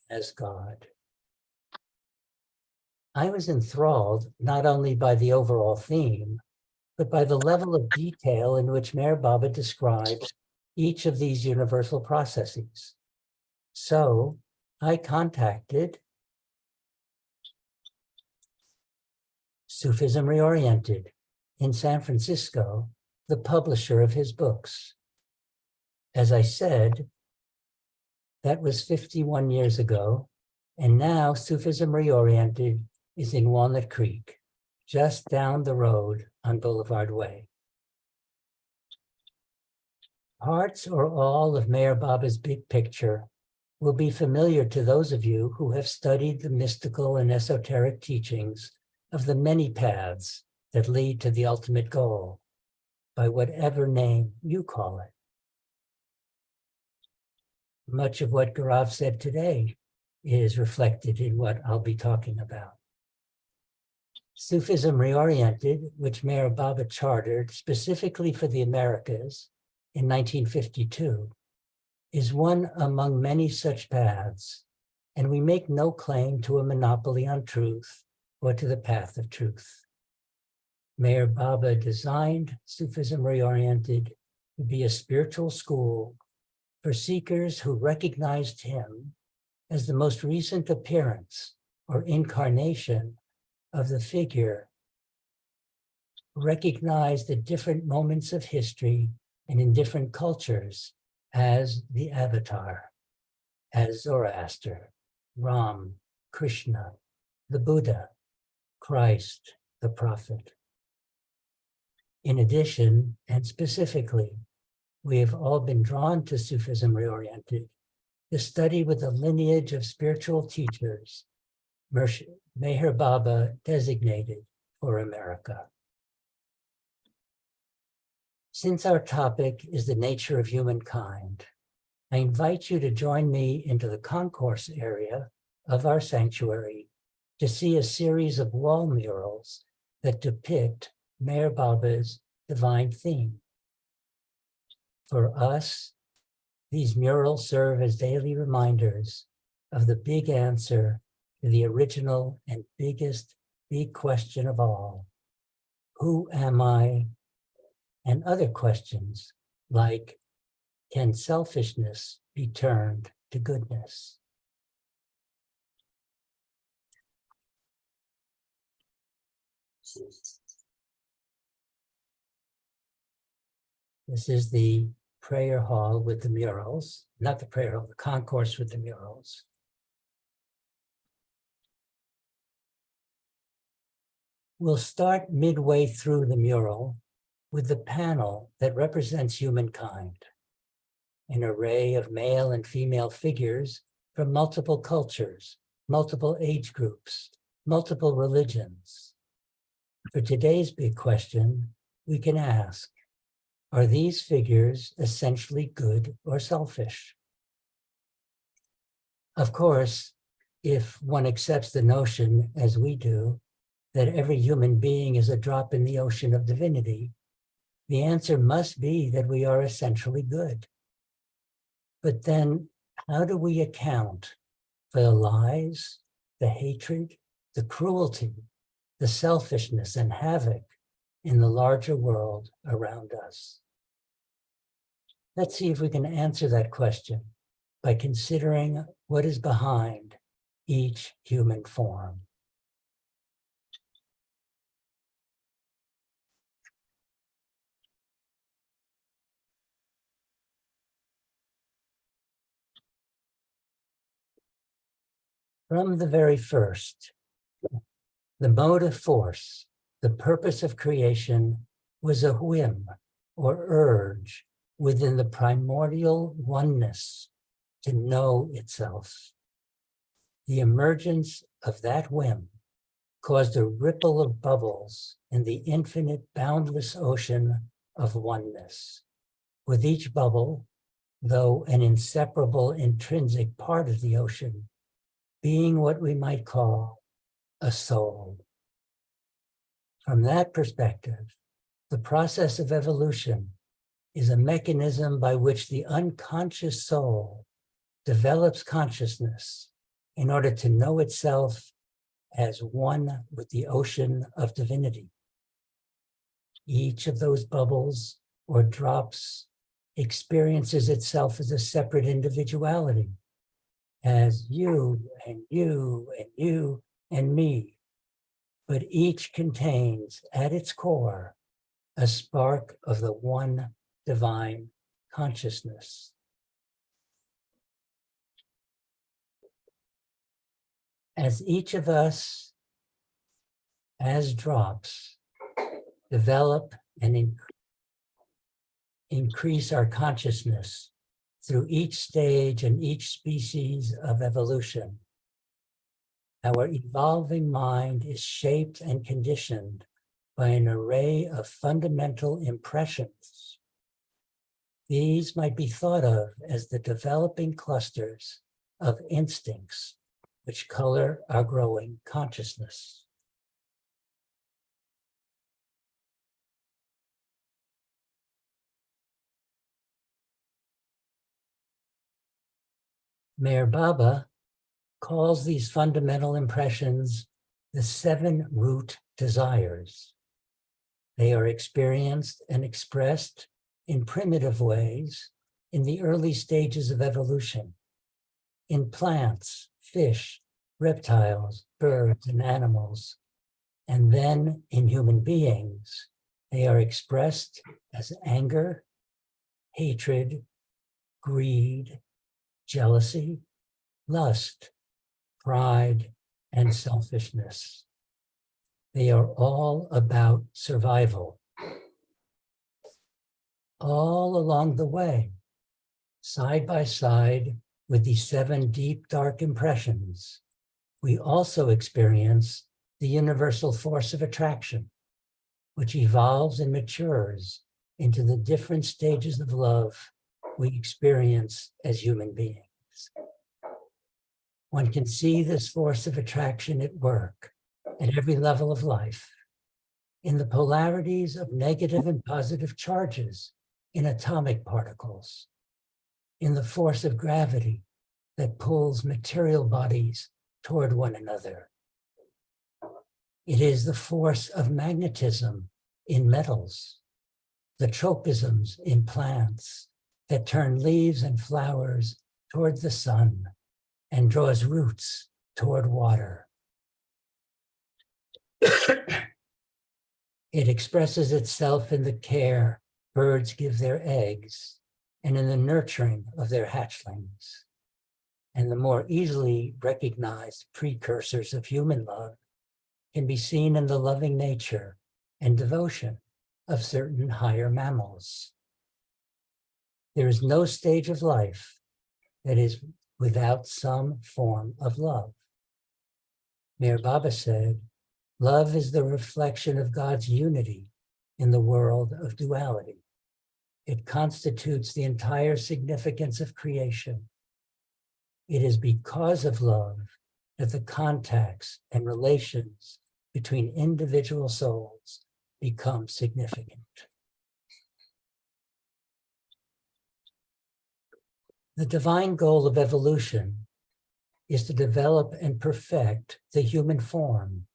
as God. I was enthralled not only by the overall theme, but by the level of detail in which Merbaba describes each of these universal processes. So I contacted Sufism Reoriented in San Francisco, the publisher of his books. As I said, that was 51 years ago, and now Sufism Reoriented is in Walnut Creek, just down the road on Boulevard Way. Parts or all of Merbaba's big picture will be familiar to those of you who have studied the mystical and esoteric teachings of the many paths that lead to the ultimate goal, by whatever name you call it. Much of what Gaurav said today is reflected in what I'll be talking about. Sufism Reoriented, which Merbaba chartered specifically for the Americas in 1952, is one among many such paths, and we make no claim to a monopoly on truth or to the path of truth. Merbaba designed Sufism Reoriented to be a spiritual school for seekers who recognized him as the most recent appearance or incarnation of the figure, recognized at different moments of history and in different cultures as the Avatar, as Zoroaster, Ram, Krishna, the Buddha, Christ, the Prophet. In addition, and specifically, we have all been drawn to Sufism Reoriented, the study with a lineage of spiritual teachers Merbaba designated for America. Since our topic is the nature of humankind, I invite you to join me into the concourse area of our sanctuary to see a series of wall murals that depict Merbaba's divine theme. For us, these murals serve as daily reminders of the big answer to the original and biggest big question of all: who am I? And other questions like, can selfishness be turned to goodness? This is the prayer hall with the murals, not the prayer hall, the concourse with the murals. We'll start midway through the mural with the panel that represents humankind, an array of male and female figures from multiple cultures, multiple age groups, multiple religions. For today's big question, we can ask, are these figures essentially good or selfish? Of course, if one accepts the notion, as we do, that every human being is a drop in the ocean of divinity, the answer must be that we are essentially good. But then, how do we account for the lies, the hatred, the cruelty, the selfishness and havoc in the larger world around us? Let's see if we can answer that question by considering what is behind each human form. From the very first, the motive force, the purpose of creation, was a whim or urge within the primordial oneness to know itself. The emergence of that whim caused a ripple of bubbles in the infinite, boundless ocean of oneness, with each bubble, though an inseparable intrinsic part of the ocean, being what we might call a soul. From that perspective, the process of evolution is a mechanism by which the unconscious soul develops consciousness in order to know itself as one with the ocean of divinity. Each of those bubbles or drops experiences itself as a separate individuality, as you and you and you and me, but each contains at its core a spark of the one divine consciousness. As each of us, as drops, develop and increase our consciousness through each stage and each species of evolution, our evolving mind is shaped and conditioned by an array of fundamental impressions. These might be thought of as the developing clusters of instincts which color our growing consciousness. Merbaba calls these fundamental impressions the 7 root desires. They are experienced and expressed in primitive ways in the early stages of evolution, in plants, fish, reptiles, birds, and animals, and then in human beings. They are expressed as anger, hatred, greed, jealousy, lust, pride, and selfishness. They are all about survival. All along the way, side by side with these 7 deep, dark impressions, we also experience the universal force of attraction, which evolves and matures into the different stages of love we experience as human beings. One can see this force of attraction at work at every level of life, in the polarities of negative and positive charges in atomic particles, in the force of gravity that pulls material bodies toward one another. It is the force of magnetism in metals, the tropisms in plants that turn leaves and flowers toward the sun and draws roots toward water. It expresses itself in the care birds give their eggs and in the nurturing of their hatchlings. And the more easily recognized precursors of human love can be seen in the loving nature and devotion of certain higher mammals. There is no stage of life that is without some form of love. Merbaba said, love is the reflection of God's unity in the world of duality. It constitutes the entire significance of creation. It is because of love that the contacts and relations between individual souls become significant. The divine goal of evolution is to develop and perfect the human form,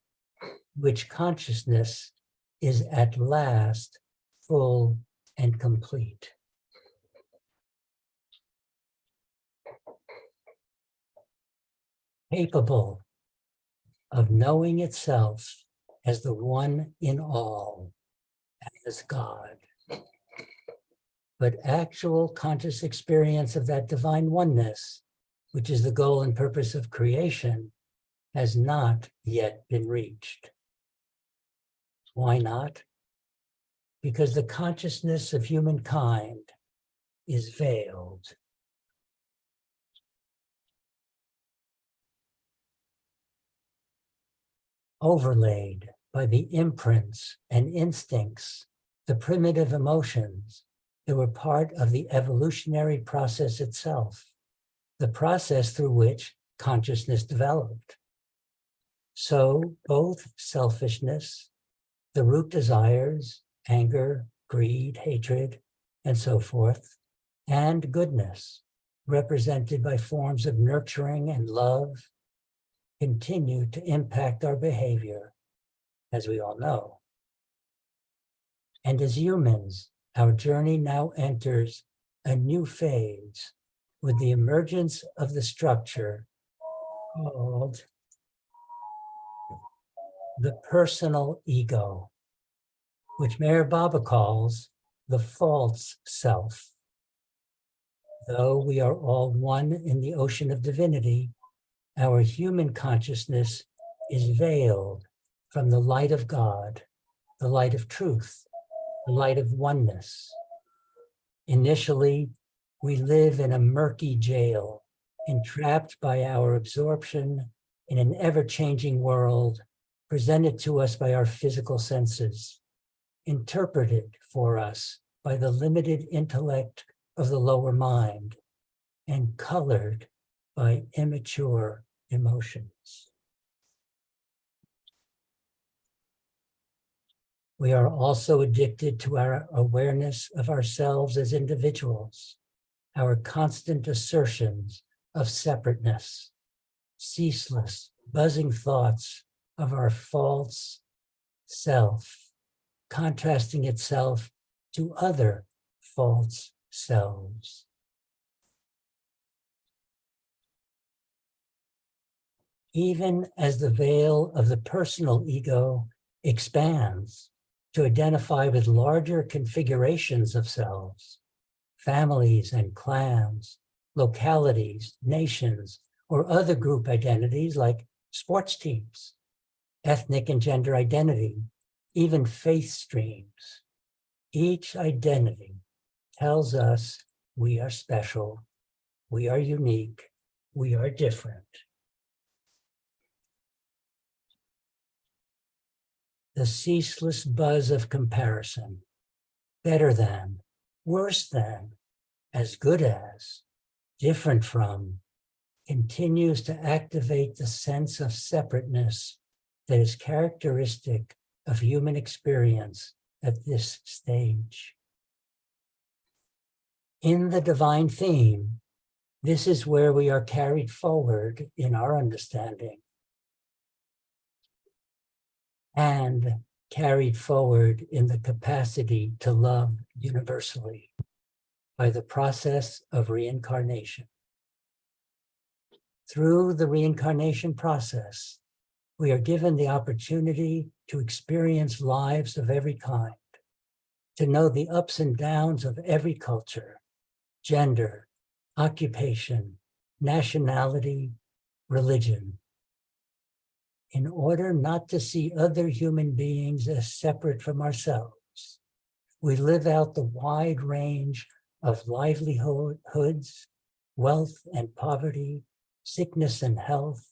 which consciousness is at last full and complete. Capable of knowing itself as the one in all, as God. But actual conscious experience of that divine oneness, which is the goal and purpose of creation, has not yet been reached. Why not? Because the consciousness of humankind is veiled. Overlaid by the imprints and instincts, the primitive emotions that were part of the evolutionary process itself, the process through which consciousness developed. So both selfishness, the root desires, anger, greed, hatred, and so forth, and goodness, represented by forms of nurturing and love, continue to impact our behavior, as we all know. And as humans, our journey now enters a new phase with the emergence of the structure called the personal ego, which Merbaba calls the false self. Though we are all one in the ocean of divinity, our human consciousness is veiled from the light of God, the light of truth, the light of oneness. Initially, we live in a murky jail, entrapped by our absorption in an ever-changing world presented to us by our physical senses, interpreted for us by the limited intellect of the lower mind, and colored by immature emotions. We are also addicted to our awareness of ourselves as individuals, our constant assertions of separateness, ceaseless, buzzing thoughts of our false self, contrasting itself to other false selves. Even as the veil of the personal ego expands to identify with larger configurations of selves, families and clans, localities, nations, or other group identities like sports teams, ethnic and gender identity, even faith streams. Each identity tells us we are special, we are unique, we are different. The ceaseless buzz of comparison, better than, worse than, as good as, different from, continues to activate the sense of separateness that is characteristic of human experience at this stage. In the divine theme, this is where we are carried forward in our understanding and carried forward in the capacity to love universally by the process of reincarnation. Through the reincarnation process, we are given the opportunity to experience lives of every kind, to know the ups and downs of every culture, gender, occupation, nationality, religion, in order not to see other human beings as separate from ourselves. We live out the wide range of livelihoods, wealth and poverty, sickness and health,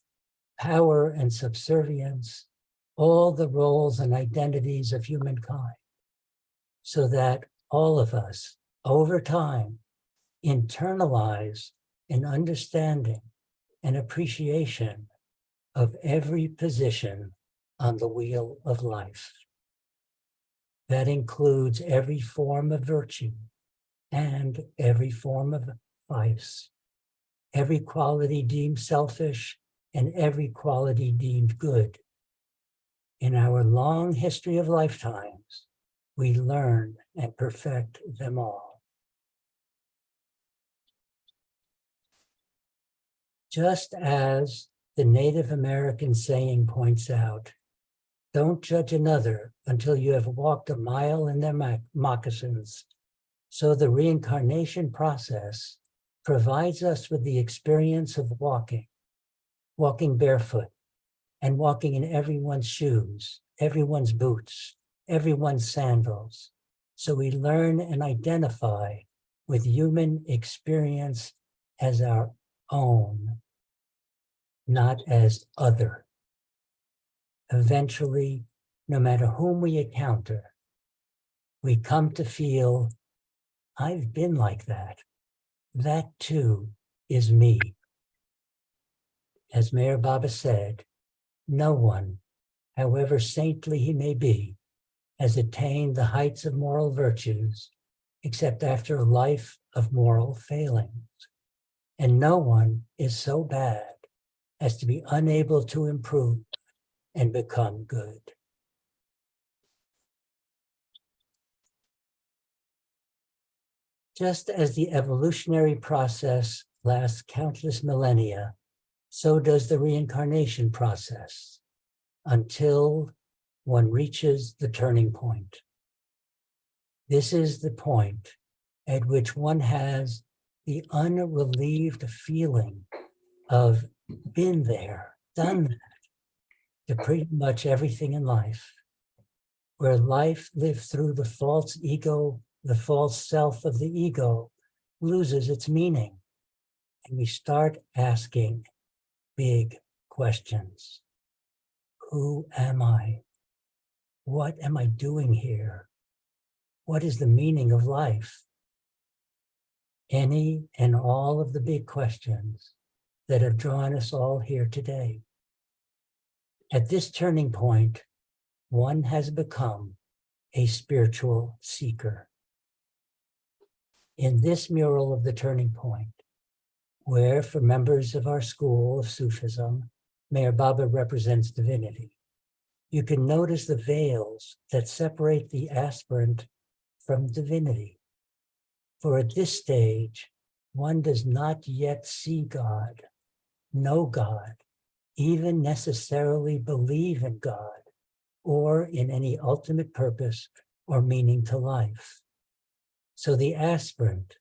power and subservience, all the roles and identities of humankind, so that all of us, over time, internalize an understanding and appreciation of every position on the wheel of life. That includes every form of virtue and every form of vice, every quality deemed selfish and every quality deemed good. In our long history of lifetimes, we learn and perfect them all. Just as the Native American saying points out, don't judge another until you have walked a mile in their moccasins. So the reincarnation process provides us with the experience of walking barefoot, and walking in everyone's shoes, everyone's boots, everyone's sandals. So we learn and identify with human experience as our own, not as other. Eventually, no matter whom we encounter, we come to feel, I've been like that. That too is me. As Merbaba said, no one, however saintly he may be, has attained the heights of moral virtues except after a life of moral failings. And no one is so bad as to be unable to improve and become good. Just as the evolutionary process lasts countless millennia, so does the reincarnation process until one reaches the turning point. This is the point at which one has the unrelieved feeling of been there, done that, to pretty much everything in life, where life lived through the false ego, the false self of the ego loses its meaning. And we start asking big questions. Who am I? What am I doing here? What is the meaning of life? Any and all of the big questions that have drawn us all here today. At this turning point, one has become a spiritual seeker. In this mural of the turning point, where for members of our school of Sufism, Merbaba represents divinity, you can notice the veils that separate the aspirant from divinity. For at this stage, one does not yet see God, know God, even necessarily believe in God, or in any ultimate purpose or meaning to life. So the aspirant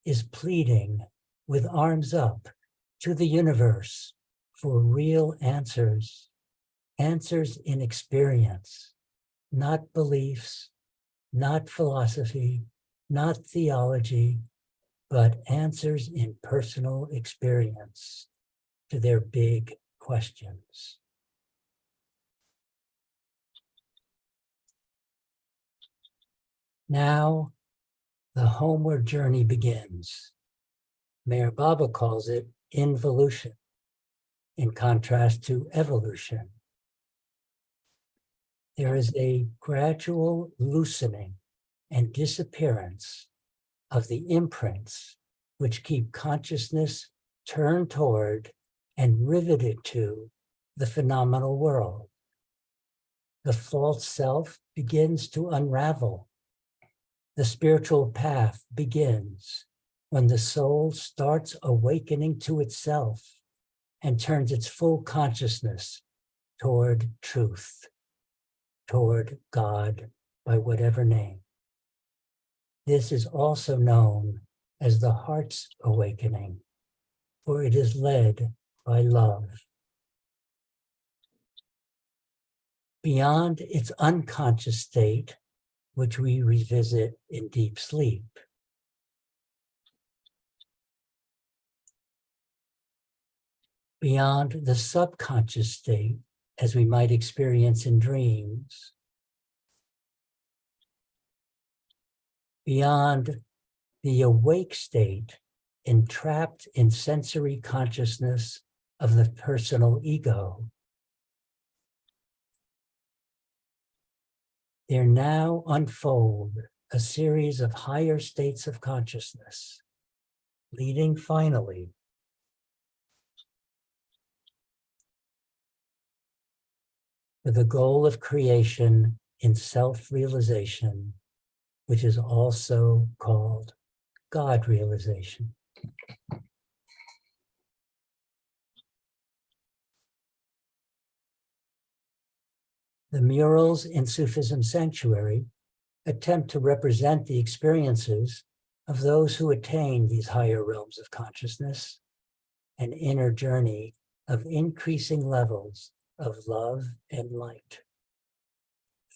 is pleading with arms up to the universe for real answers, answers in experience, not beliefs, not philosophy, not theology, but answers in personal experience to their big questions. Now, the homeward journey begins. Merbaba calls it involution, in contrast to evolution. There is a gradual loosening and disappearance of the imprints which keep consciousness turned toward and riveted to the phenomenal world. The false self begins to unravel. The spiritual path begins when the soul starts awakening to itself and turns its full consciousness toward truth, toward God by whatever name. This is also known as the heart's awakening, for it is led by love. Beyond its unconscious state, which we revisit in deep sleep, beyond the subconscious state, as we might experience in dreams, beyond the awake state, entrapped in sensory consciousness of the personal ego, there now unfold a series of higher states of consciousness, leading finally to the goal of creation in self-realization, which is also called God realization. The murals in Sufism Sanctuary attempt to represent the experiences of those who attain these higher realms of consciousness, an inner journey of increasing levels of love and light.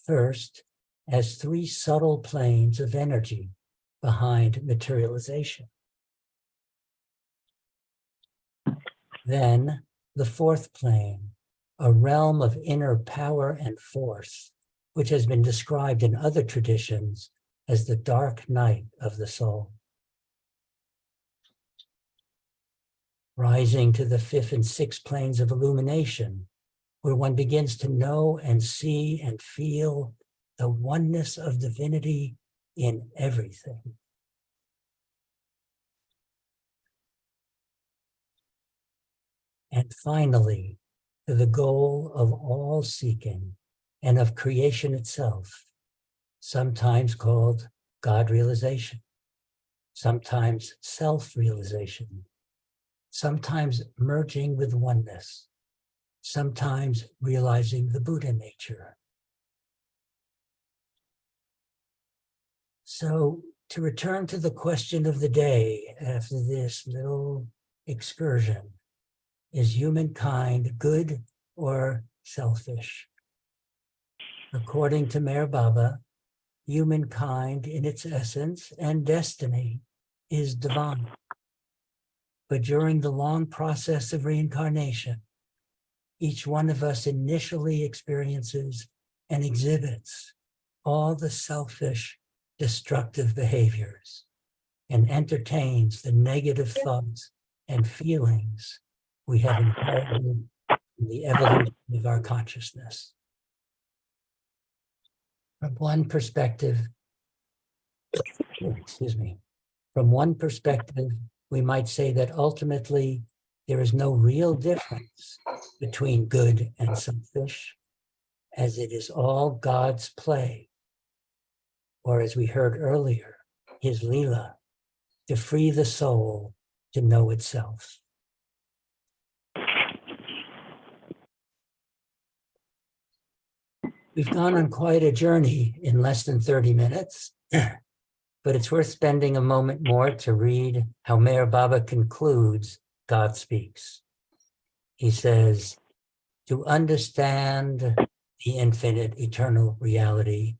First, as three subtle planes of energy behind materialization. Then the fourth plane, a realm of inner power and force, which has been described in other traditions as the dark night of the soul. Rising to the fifth and sixth planes of illumination, where one begins to know and see and feel the oneness of divinity in everything. and finally, to the goal of all seeking and of creation itself, sometimes called God realization, sometimes self-realization, sometimes merging with oneness, sometimes realizing the Buddha nature. So to return to the question of the day after this little excursion, is humankind good or selfish? According to Merbaba, humankind in its essence and destiny is divine. But during the long process of reincarnation, each one of us initially experiences and exhibits all the selfish, destructive behaviors and entertains the negative thoughts and feelings we have inherited from the evolution of our consciousness. From one perspective, from one perspective, we might say that ultimately there is no real difference between good and selfish, as it is all God's play, or as we heard earlier, his Leela, to free the soul to know itself. We've gone on quite a journey in less than 30 minutes, but it's worth spending a moment more to read how Merbaba concludes God Speaks. He says, to understand the infinite eternal reality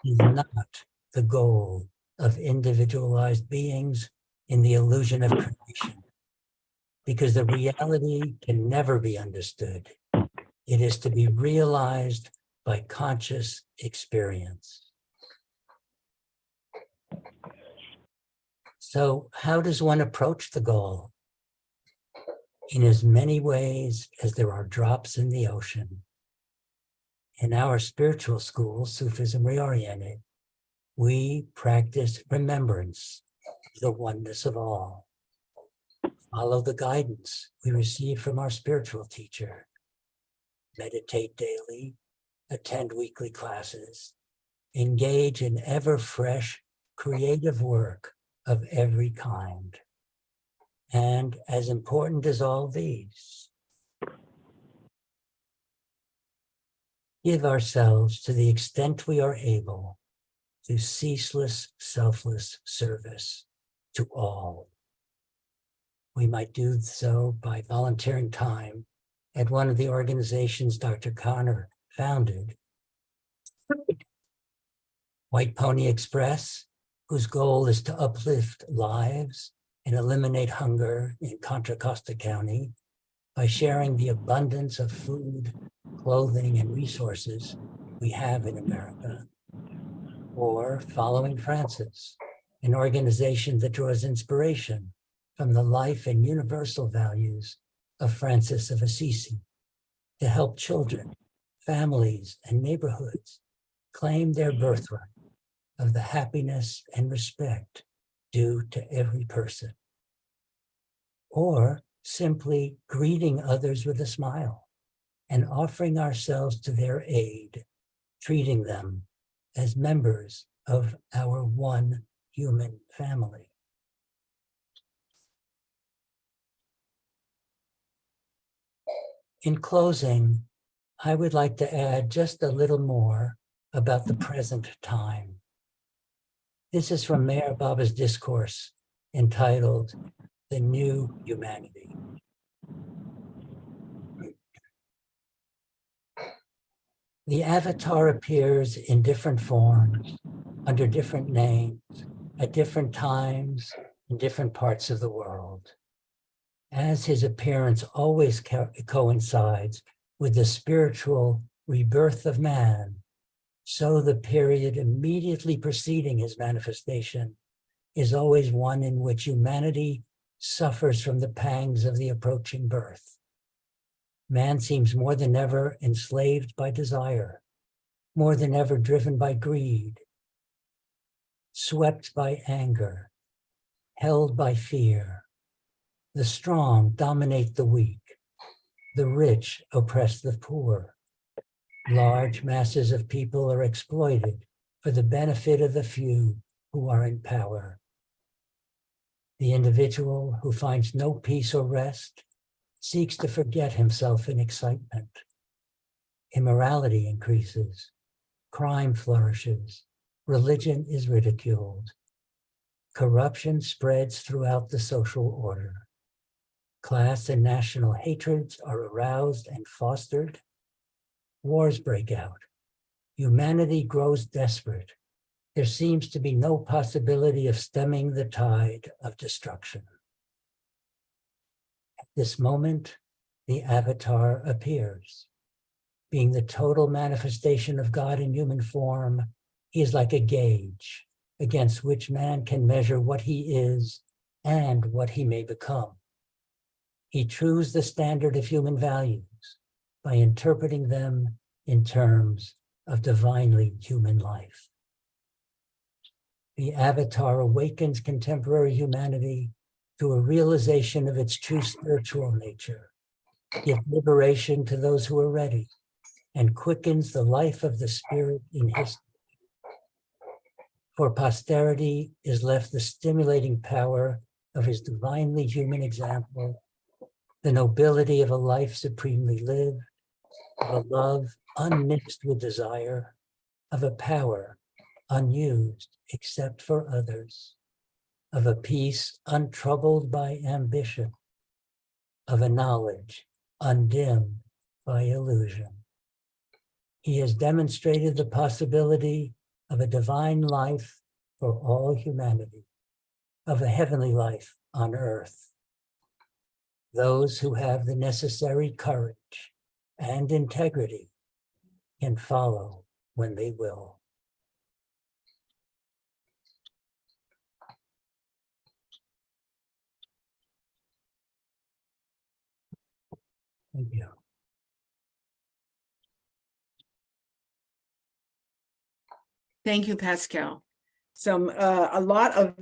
is not the goal of individualized beings in the illusion of creation, because the reality can never be understood. It is to be realized by conscious experience. So how does one approach the goal? In as many ways as there are drops in the ocean. In our spiritual school, Sufism Reoriented, we practice remembrance of the oneness of all. Follow the guidance we receive from our spiritual teacher. Meditate daily, attend weekly classes, engage in ever fresh creative work of every kind. And as important as all these, give ourselves to the extent we are able to ceaseless, selfless service to all. We might do so by volunteering time at one of the organizations Dr. Connor founded, White Pony Express, whose goal is to uplift lives and eliminate hunger in Contra Costa County by sharing the abundance of food, clothing, and resources we have in America. Or Following Francis, an organization that draws inspiration from the life and universal values of Francis of Assisi to help children, families, and neighborhoods claim their birthright of the happiness and respect due to every person. Or simply greeting others with a smile and offering ourselves to their aid, treating them as members of our one human family. In closing, I would like to add just a little more about the present time. This is from Merbaba's discourse entitled The New Humanity. The avatar appears in different forms, under different names, at different times, in different parts of the world. As his appearance always coincides with the spiritual rebirth of man, so the period immediately preceding his manifestation is always one in which humanity suffers from the pangs of the approaching birth. Man seems more than ever enslaved by desire, more than ever driven by greed, swept by anger, held by fear. The strong dominate the weak, The rich oppress the poor. Large masses of people are exploited for the benefit of the few who are in power. The individual who finds no peace or rest seeks to forget himself in excitement. Immorality increases, crime flourishes, religion is ridiculed. Corruption spreads throughout the social order. Class and national hatreds are aroused and fostered. Wars break out. Humanity grows desperate. There seems to be no possibility of stemming the tide of destruction. At this moment, the avatar appears. Being the total manifestation of God in human form, he is like a gauge against which man can measure what he is and what he may become. He trues the standard of human values by interpreting them in terms of divinely human life. The avatar awakens contemporary humanity to a realization of its true spiritual nature, gives liberation to those who are ready, and quickens the life of the spirit in history. For posterity is left the stimulating power of his divinely human example, the nobility of a life supremely lived, of a love unmixed with desire, of a power unused except for others, of a peace untroubled by ambition, of a knowledge undimmed by illusion. He has demonstrated the possibility of a divine life for all humanity, of a heavenly life on earth. Those who have the necessary courage and integrity can follow when they will. Thank you. Thank you, Pascal. A lot of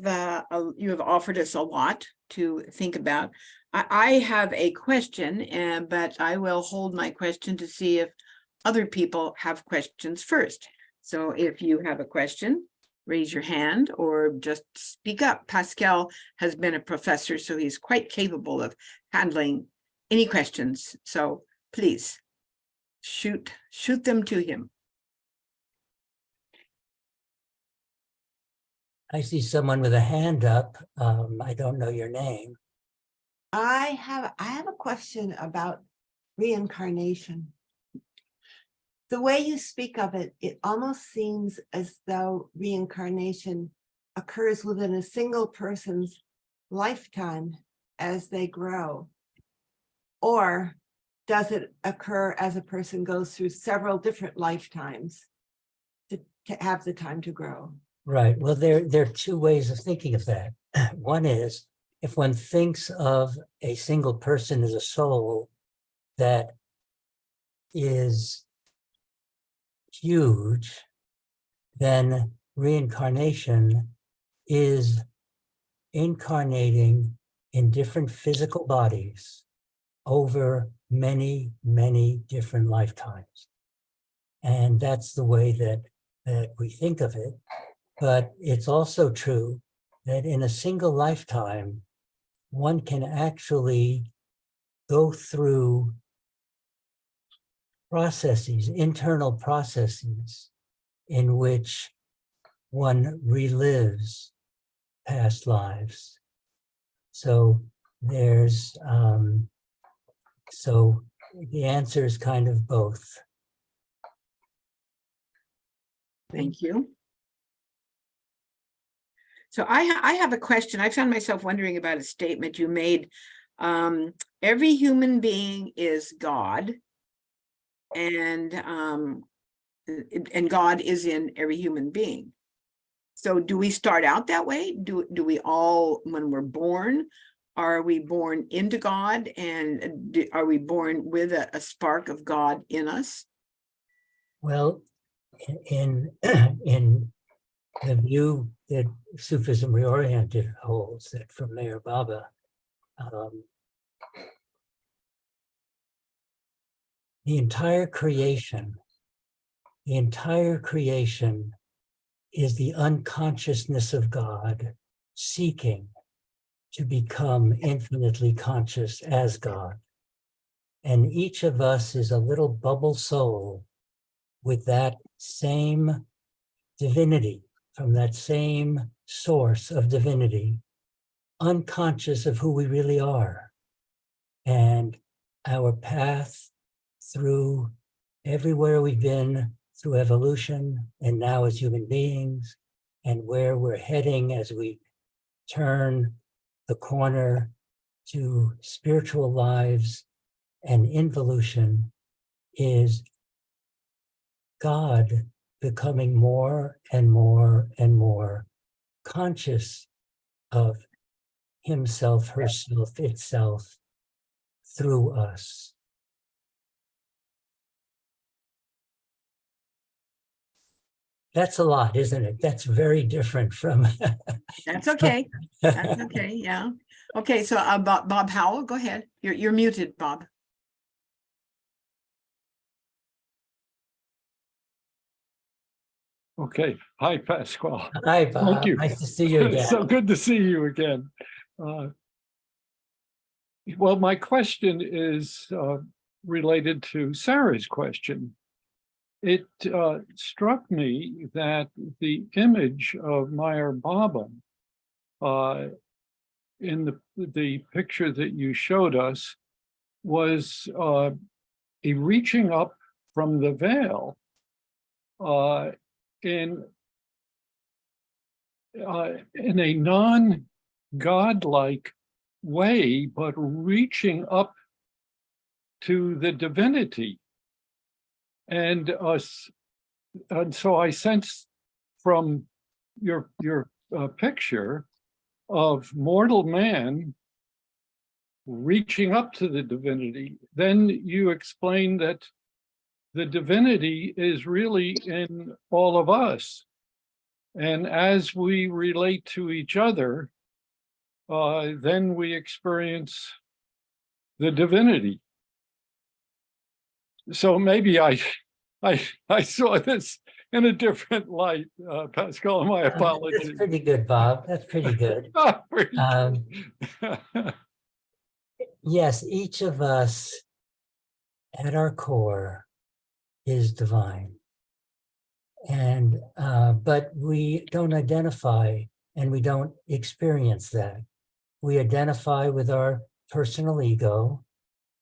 you have offered us a lot to think about. I have a question, but I will hold my question to see if other people have questions first. So if you have a question, raise your hand or just speak up. Pascal has been a professor, so he's quite capable of handling any questions. So please shoot them to him. I see someone with a hand up. I don't know your name. I have a question about reincarnation. The way you speak of it, it almost seems as though reincarnation occurs within a single person's lifetime as they grow. Or does it occur as a person goes through several different lifetimes to have the time to grow? Right. Well, there are two ways of thinking of that. One is if one thinks of a single person as a soul that is huge, then reincarnation is incarnating in different physical bodies over many, many different lifetimes. And that's the way that we think of it. But it's also true that in a single lifetime, one can actually go through processes, internal processes, in which one relives past lives. So there's, so the answer is kind of both. Thank you. So I have a question. I found myself wondering about a statement you made. Every human being is God, and God is in every human being. So do we start out that way? Do we all, when we're born, are we born into God, and are we born with a spark of God in us? Well, in the view that Sufism Reoriented holds, that from Merbaba, The entire creation is the unconsciousness of God seeking to become infinitely conscious as God. And each of us is a little bubble soul with that same divinity, from that same source of divinity, unconscious of who we really are. And our path through everywhere we've been, through evolution, and now as human beings, and where we're heading as we turn the corner to spiritual lives and involution, is God becoming more and more and more conscious of himself, herself, itself through us. That's a lot, isn't it? That's very different from. That's okay. That's okay. Yeah. Okay. So Bob Howell, go ahead. You're muted, Bob. Okay. Hi, Pascal. Hi, Bob. Thank you. Nice to see you again. So good to see you again. Well, my question is related to Sarah's question. It struck me that the image of Merbaba in the picture that you showed us was a reaching up from the veil in a non-godlike way, but reaching up to the divinity. And so I sense from your picture of mortal man reaching up to the divinity. Then you explain that the divinity is really in all of us. And as we relate to each other, then we experience the divinity. So maybe I saw this in a different light, Pascal. My apologies. That's pretty good, Bob. That's pretty good. Pretty good. Yes, each of us at our core is divine. And but we don't identify and we don't experience that. We identify with our personal ego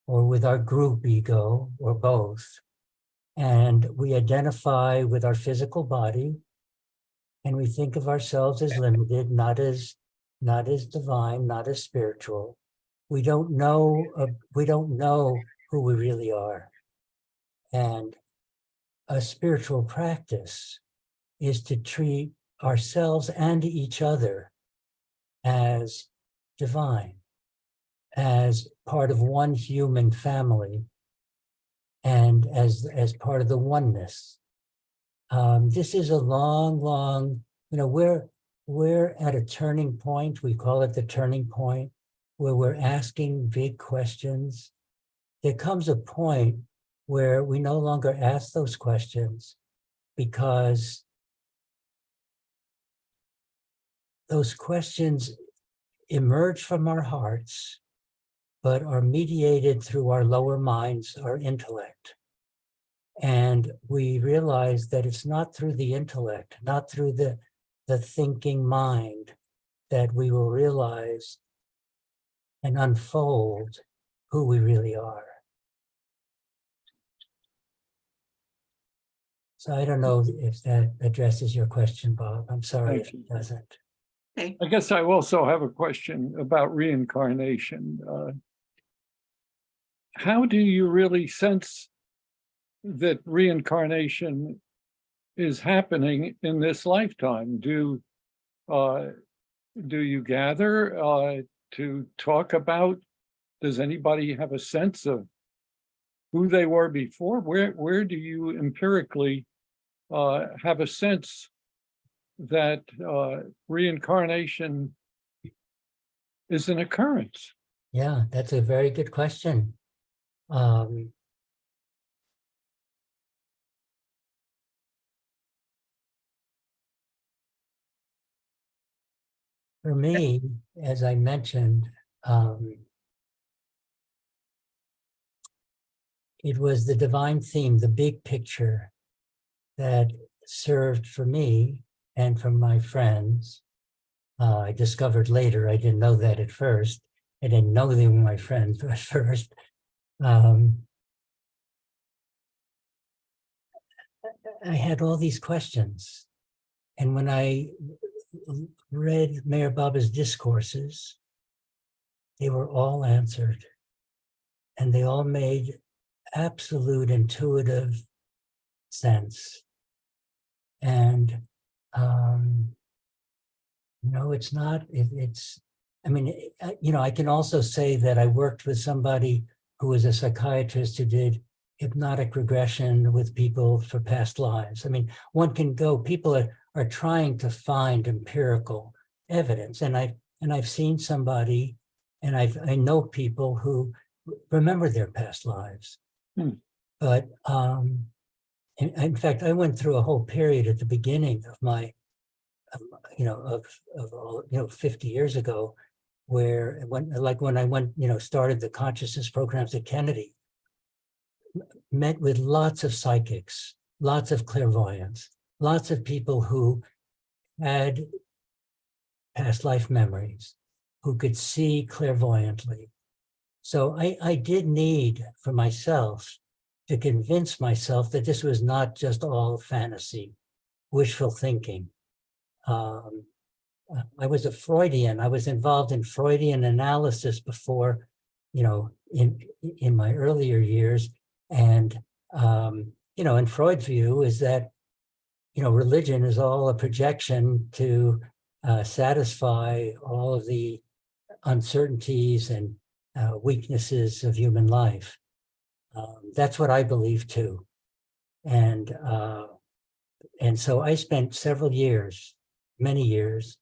or with our group ego or both. And we identify with our physical body and we think of ourselves as limited, not as divine, not as spiritual. We don't know who we really are. And a spiritual practice is to treat ourselves and each other as divine, as part of one human family, and as part of the oneness. This is a long, we're at a turning point. We call it the turning point, where we're asking big questions. There comes a point where we no longer ask those questions because those questions emerge from our hearts, but are mediated through our lower minds, our intellect. And we realize that it's not through the intellect, not through the thinking mind, that we will realize and unfold who we really are. So I don't know if that addresses your question, Bob. I'm sorry if it doesn't. Okay. I guess I also have a question about reincarnation. How do you really sense that reincarnation is happening in this lifetime? Do you gather to talk about? Does anybody have a sense of who they were before? Where do you empirically have a sense that reincarnation is an occurrence? Yeah, that's a very good question. For me, as I mentioned, it was the divine theme, the big picture that served for me and for my friends. I discovered later, I didn't know that at first. I didn't know they were my friends at first. I had all these questions. And when I read Merbaba's discourses, they were all answered. And they all made absolute intuitive sense. And, it's not, I mean, I can also say that I worked with somebody who was a psychiatrist who did hypnotic regression with people for past lives. I mean, one can go, people are trying to find empirical evidence. And I've seen somebody, and I know people who remember their past lives. But in fact, I went through a whole period at the beginning of my, 50 years ago, where when I went, started the consciousness programs at Kennedy, met with lots of psychics, lots of clairvoyants, lots of people who had past life memories, who could see clairvoyantly. So I did need for myself to convince myself that this was not just all fantasy, wishful thinking. I was a Freudian. I was involved in Freudian analysis before, in my earlier years. And, in Freud's view is that, religion is all a projection to satisfy all of the uncertainties and weaknesses of human life. That's what I believe too. And so I spent several years, many years.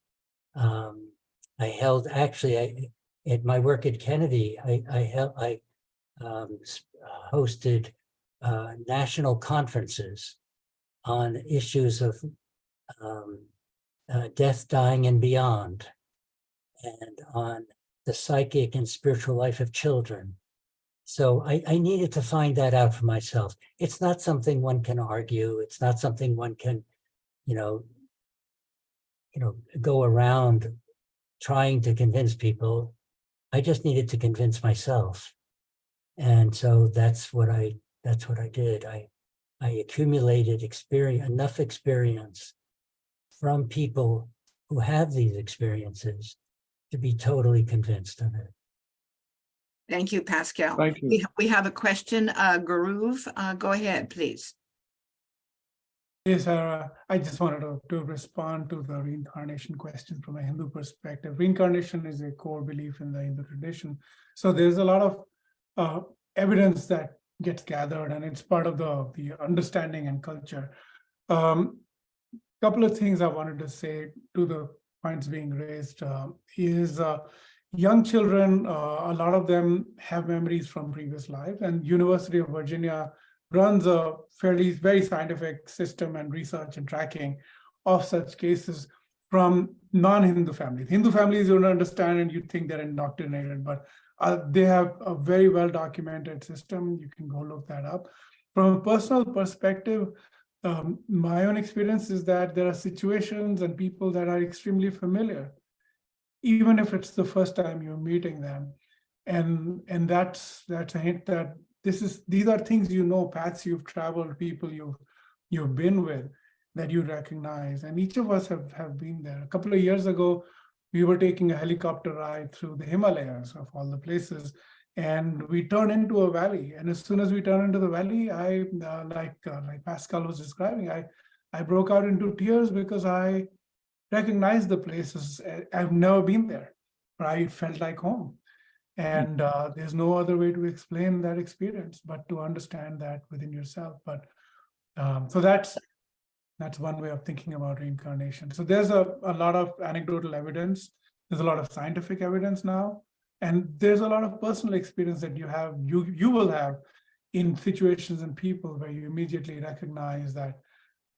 I held, actually, at my work at Kennedy, I hosted national conferences on issues of death, dying, and beyond, and on the psychic and spiritual life of children. So I needed to find that out for myself. It's not something one can argue. It's not something one can, go around trying to convince people. I just needed to convince myself. And so that's what I did. I accumulated enough experience from people who have these experiences to be totally convinced of it. Thank you, Pascal. Thank you. We have a question. Gaurav, go ahead, please. Yes, I just wanted to respond to the reincarnation question from a Hindu perspective. Reincarnation is a core belief in the Hindu tradition. So there's a lot of evidence that gets gathered, and it's part of the understanding and culture. Couple of things I wanted to say to the points being raised is young children, a lot of them have memories from previous life, and University of Virginia runs a very scientific system and research and tracking of such cases from non-Hindu families. Hindu families you don't understand and you think they're indoctrinated, but they have a very well-documented system. You can go look that up. From a personal perspective, my own experience is that there are situations and people that are extremely familiar, even if it's the first time you're meeting them. And that's a hint that these are things paths you've traveled, people you've been with that you recognize. And each of us have been there. A couple of years ago, we were taking a helicopter ride through the Himalayas of all the places, and we turned into a valley. And as soon as we turned into the valley, I like Pascal was describing, I broke out into tears because I recognized the places. I've never been there, but I felt like home. And there's no other way to explain that experience but to understand that within yourself. But so that's one way of thinking about reincarnation. So there's a lot of anecdotal evidence. There's a lot of scientific evidence now, and there's a lot of personal experience that you will have in situations and people where you immediately recognize that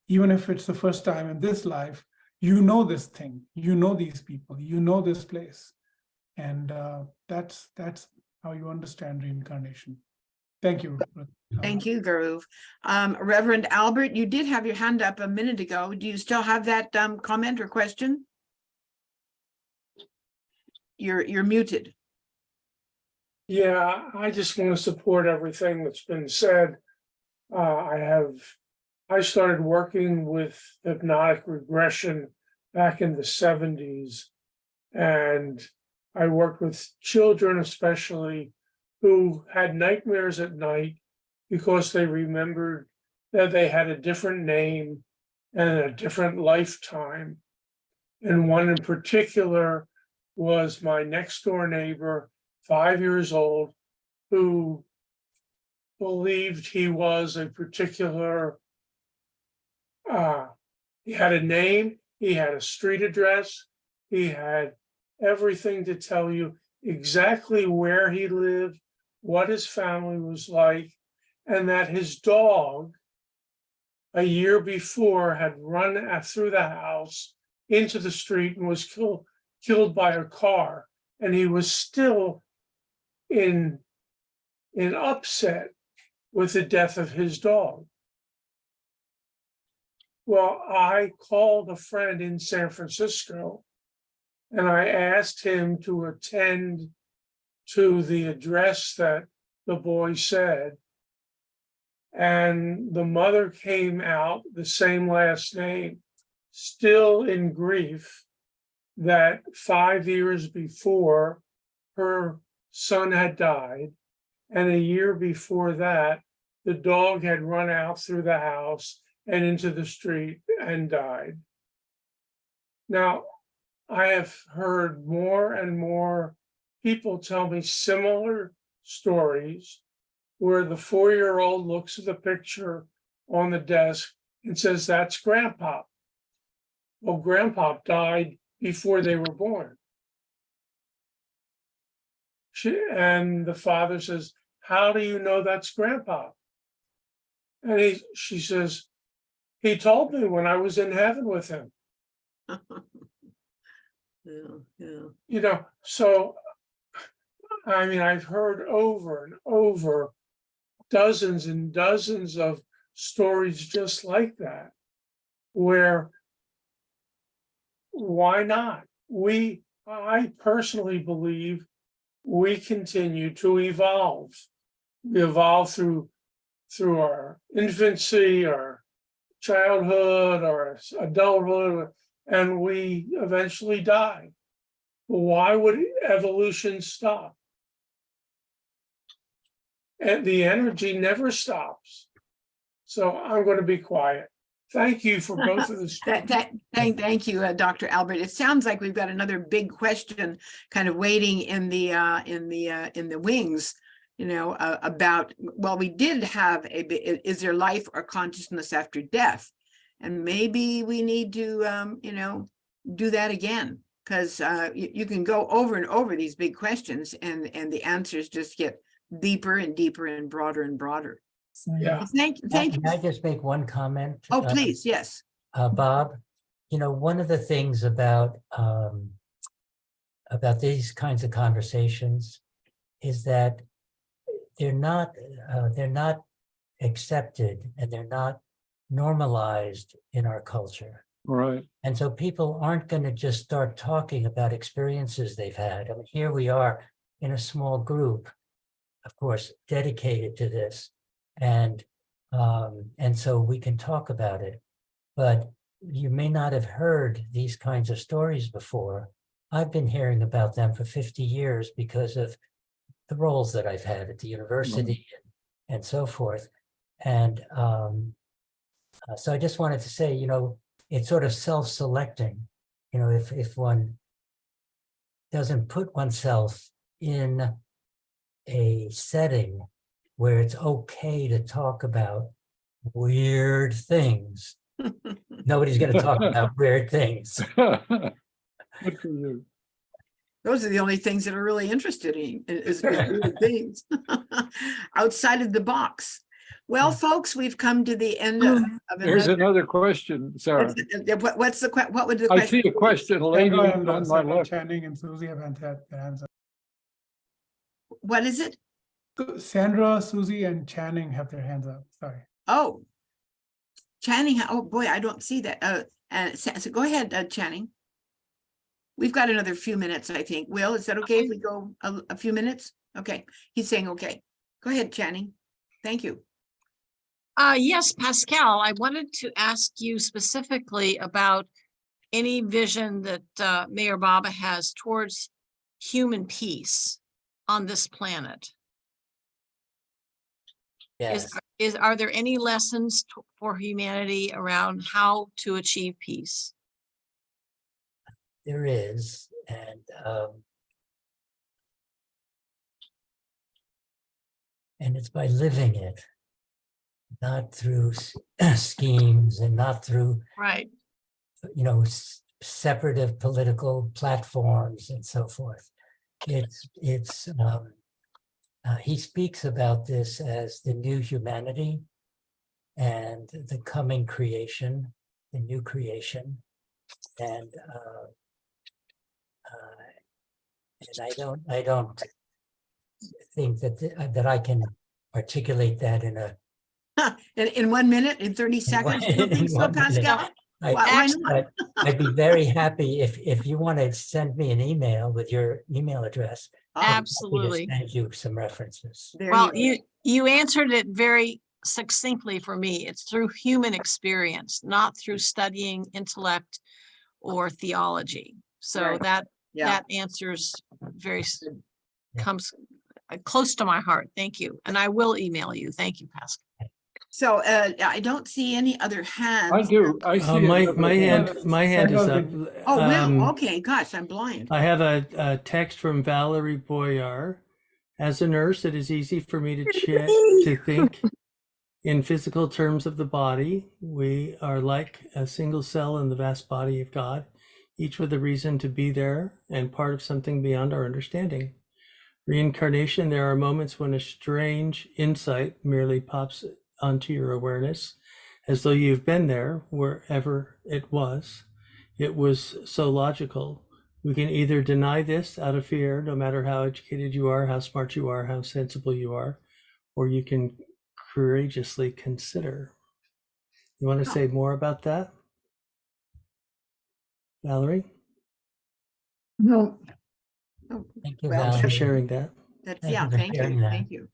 even if it's the first time in this life, you know this thing, you know these people, you know this place. And that's how you understand reincarnation. Thank you. Thank you, Gaurav. Reverend Albert, you did have your hand up a minute ago. Do you still have that comment or question? You're muted. Yeah, I just want to support everything that's been said. I started working with hypnotic regression back in the 70s, and I worked with children especially who had nightmares at night because they remembered that they had a different name and a different lifetime. And one in particular was my next door neighbor, 5 years old, who believed he was a particular, he had a name, he had a street address, he had everything to tell you exactly where he lived, what his family was like, and that his dog a year before had run through the house into the street and was killed by a car. And he was still in upset with the death of his dog. Well, I called a friend in San Francisco and I asked him to attend to the address that the boy said. And the mother came out, the same last name, still in grief that 5 years before her son had died. And a year before that, the dog had run out through the house and into the street and died. Now, I have heard more and more people tell me similar stories where the 4-year-old looks at the picture on the desk and says, "That's Grandpa." Well, Grandpa died before they were born. And the father says, "How do you know that's Grandpa?" And she says, "He told me when I was in heaven with him." Yeah. So, I mean, I've heard over and over dozens and dozens of stories just like that, where why not? I personally believe we continue to evolve. We evolve through our infancy, our childhood, our adulthood, and we eventually die. Why would evolution stop? And the energy never stops. So I'm going to be quiet. Thank you for both of this. Thank you, Dr. Albert. It sounds like we've got another big question kind of waiting in the wings, about, well, we did have is there life or consciousness after death? And maybe we need to, do that again, because you can go over and over these big questions and the answers just get deeper and deeper and broader. Yeah. Thank you. Can I just make one comment? Oh, please. Yes. Bob, one of the things about these kinds of conversations is that they're not accepted and they're not normalized in our culture. Right. And so people aren't going to just start talking about experiences they've had. I mean, here we are in a small group, of course, dedicated to this. And so we can talk about it, but you may not have heard these kinds of stories before. I've been hearing about them for 50 years because of the roles that I've had at the university and so forth. And so I just wanted to say, it's sort of self-selecting, if one doesn't put oneself in a setting where it's okay to talk about weird things. Nobody's going to talk about weird things. Good for you. Those are the only things that are really interested in is weird things outside of the box. Well, folks, we've come to the end of There's another. another question, Sarah. What's the, what would the I question? see a question, a lady Sandra and on my Sandra left. Channing and Susie have had their hands up. What is it? So Sandra, Susie, and Channing have their hands up. Sorry. Oh. Channing, oh boy, I don't see that. So go ahead, Channing. We've got another few minutes, I think. Will, is that okay if we go a few minutes? Okay, he's saying okay. Go ahead, Channing. Thank you. Yes, Pascal, I wanted to ask you specifically about any vision that Mayor Baba has towards human peace on this planet. Yes, Are there any lessons for humanity around how to achieve peace? there is. And it's by living it, not through schemes and not through, Right. separative political platforms and so forth. He speaks about this as the new humanity and the coming creation, the new creation. And I don't think that I can articulate that in a In 1 minute, in 30 seconds, you don't think so, Pascal? Why not? I'd be very happy if you want to send me an email with your email address. Oh, I'm happy to Absolutely. send you some references. there Well, you you answered it very succinctly for me. It's through human experience, not through studying intellect or theology. So Right. that Yeah. that answers comes close to my heart. Thank you. And I will email you. Thank you, Pascal. So I don't see any other hands. I do, I see. My another my hand is up. Oh, Will, okay, gosh, I'm blind. I have a text from Valerie Boyar. As a nurse, it is easy for me to think in physical terms of the body. We are like a single cell in the vast body of God, each with a reason to be there and part of something beyond our understanding. Reincarnation, there are moments when a strange insight merely pops onto your awareness, as though you've been there wherever it was. It was so logical. We can either deny this out of fear, no matter how educated you are, how smart you are, how sensible you are, or you can courageously consider. You want to say more about that, Valerie? No. Thank you, Well, Thanks for Valerie. sharing that. That's, Thank yeah, you for thank sharing you, that. thank you.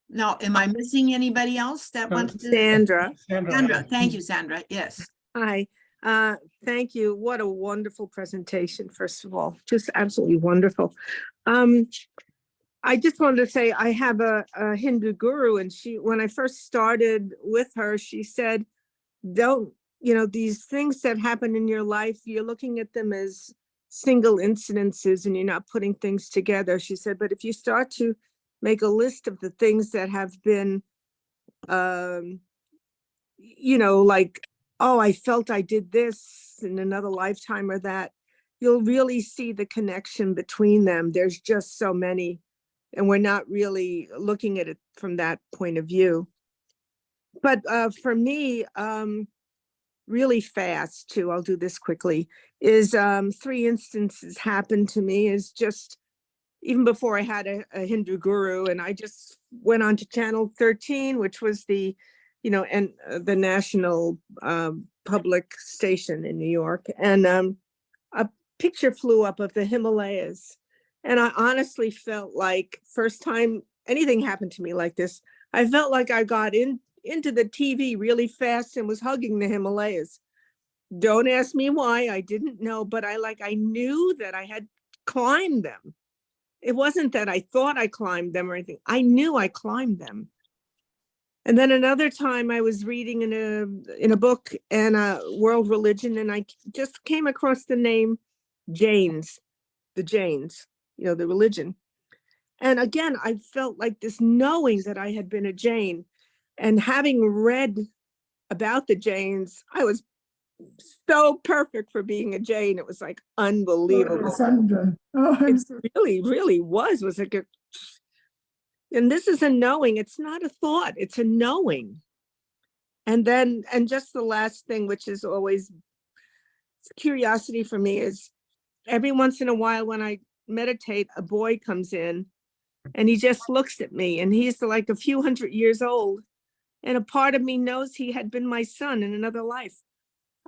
Now, am I missing anybody else that wants to? Sandra, Sandra, thank you, Sandra, yes. hi. Thank you. What a wonderful presentation, first of all, just absolutely wonderful. I just wanted to say I have a Hindu guru, and when I first started with her, she said, don't, these things that happen in your life, you're looking at them as single incidences and you're not putting things together. She said, but if you start to make a list of the things that have been, like, oh, I felt I did this in another lifetime or that, you'll really see the connection between them. There's just so many, and we're not really looking at it from that point of view. But for me, really fast too, I'll do this quickly, is 3 instances happened to me, is just even before I had a Hindu guru, and I just went on to channel 13, which was the, and the national public station in New York. And a picture flew up of the Himalayas. And I honestly felt like first time anything happened to me like this, I felt like I got into the TV really fast and was hugging the Himalayas. Don't ask me why, I didn't know, but I knew that I had climbed them. It wasn't that I thought I climbed them or anything. I knew I climbed them. And then another time I was reading in a book and a world religion, and I just came across the name Jains, the Jains, the religion. And again, I felt like this knowing that I had been a Jain, and having read about the Jains, I was so perfect for being a Jain. It was like unbelievable. Sandra. Oh, It really, really was like And this is a knowing, it's not a thought, it's a knowing. And then, and just the last thing, which is always curiosity for me, is every once in a while when I meditate, a boy comes in and he just looks at me, and he's like a few hundred years old. And a part of me knows he had been my son in another life.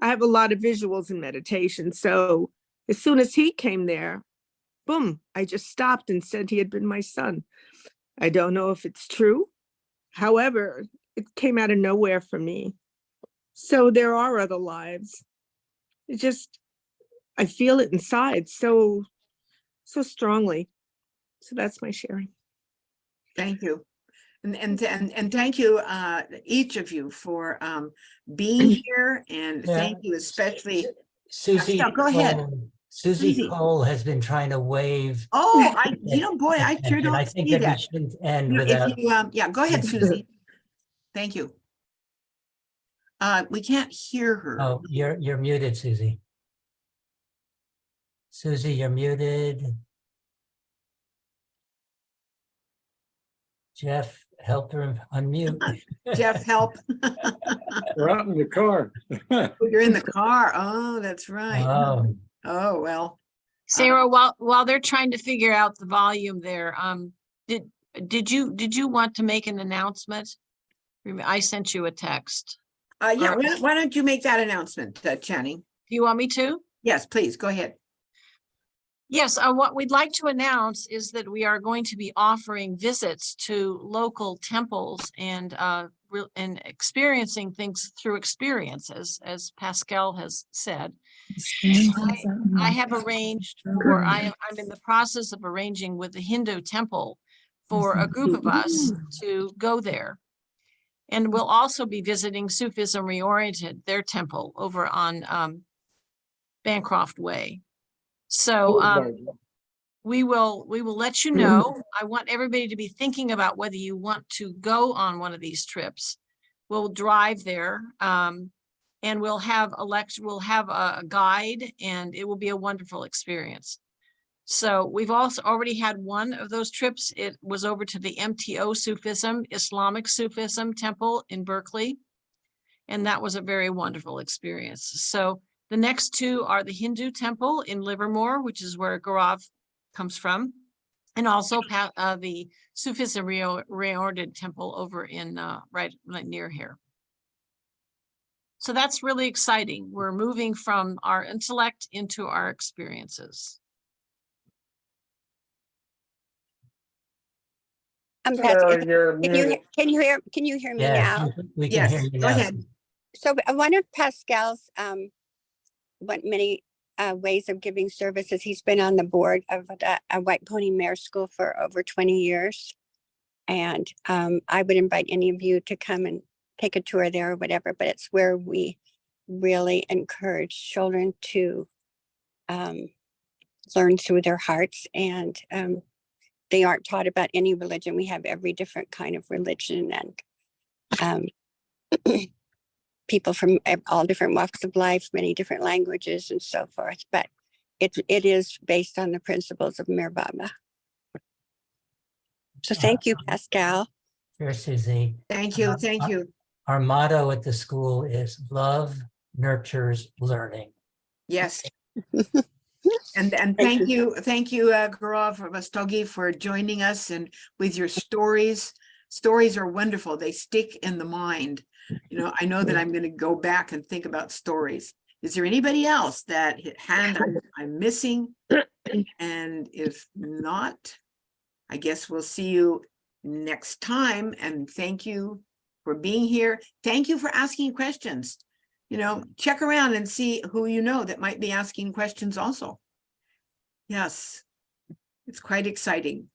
I have a lot of visuals in meditation. So as soon as he came there, boom, I just stopped and said he had been my son. I don't know if it's true. However, it came out of nowhere for me. So there are other lives. It just, I feel it inside so strongly. So that's my sharing. Thank you. And thank you, each of you for being here, and Yeah. thank you especially. Susie. Pascal, go ahead. Susie Susie. Cole has been trying to wave. Oh, boy, I sure attention. I don't think see that we that. shouldn't end If without. you, yeah, go ahead, Susie. Thank you. We can't hear her. Oh, you're muted, Susie. Susie, you're muted. Jeff, help her unmute. Jeff, help. We're out in the car. You're in the car. Oh, that's right. Oh, Oh, well. Sarah, while they're trying to figure out the volume there, did you want to make an announcement? I sent you a text. Yeah, why don't you make that announcement, Channing? Do you want me to? Yes, please, go ahead. Yes, what we'd like to announce is that we are going to be offering visits to local temples and experiencing things through experiences, as Pascal has said. I have arranged for, I'm in the process of arranging with the Hindu temple for a group of us to go there. And we'll also be visiting Sufism Reoriented, their temple over on Bancroft Way. So we will let you know. I want everybody to be thinking about whether you want to go on one of these trips. We'll drive there and we'll have a guide, and it will be a wonderful experience. So we've also already had one of those trips. It was over to the MTO Sufism, Islamic Sufism temple in Berkeley. And that was a very wonderful experience. So the next two are the Hindu temple in Livermore, which is where Gaurav comes from, and also the Sufism Reoriented temple over in right near here. So that's really exciting. We're moving from our intellect into our experiences. Sarah, you're Can you, muted. can you hear me yes, now? we can Yes, hear you go now. ahead. So one of Pascal's many ways of giving services, he's been on the board of a White Pony Mare School for over 20 years. And I would invite any of you to come and take a tour there or whatever, but it's where we really encourage children to learn through their hearts, and they aren't taught about any religion. We have every different kind of religion, and people from all different walks of life, many different languages and so forth. But it is based on the principles of Merbaba. So thank you, Pascal. Sure, Susie. Thank you, thank you. Our motto at the school is love nurtures learning. Yes. And thank you, Gaurav Rastogi, for joining us and with your stories. Stories are wonderful. They stick in the mind. You know, I know that I'm going to go back and think about stories. Is there anybody else that I'm missing? And if not, I guess we'll see you next time. And thank you for being here. Thank you for asking questions. You know, check around and see who you know that might be asking questions also. Yes, it's quite exciting.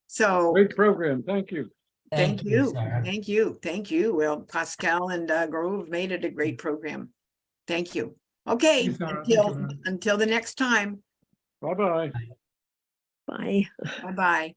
So Great program. Thank you. thank you. Sarah. Thank you. Thank you. Well, Pascal and Gaurav made it a great program. Thank you. Okay, Thank you, Sarah. Thank you very much. until the next time. Bye-bye. Bye. Bye-bye.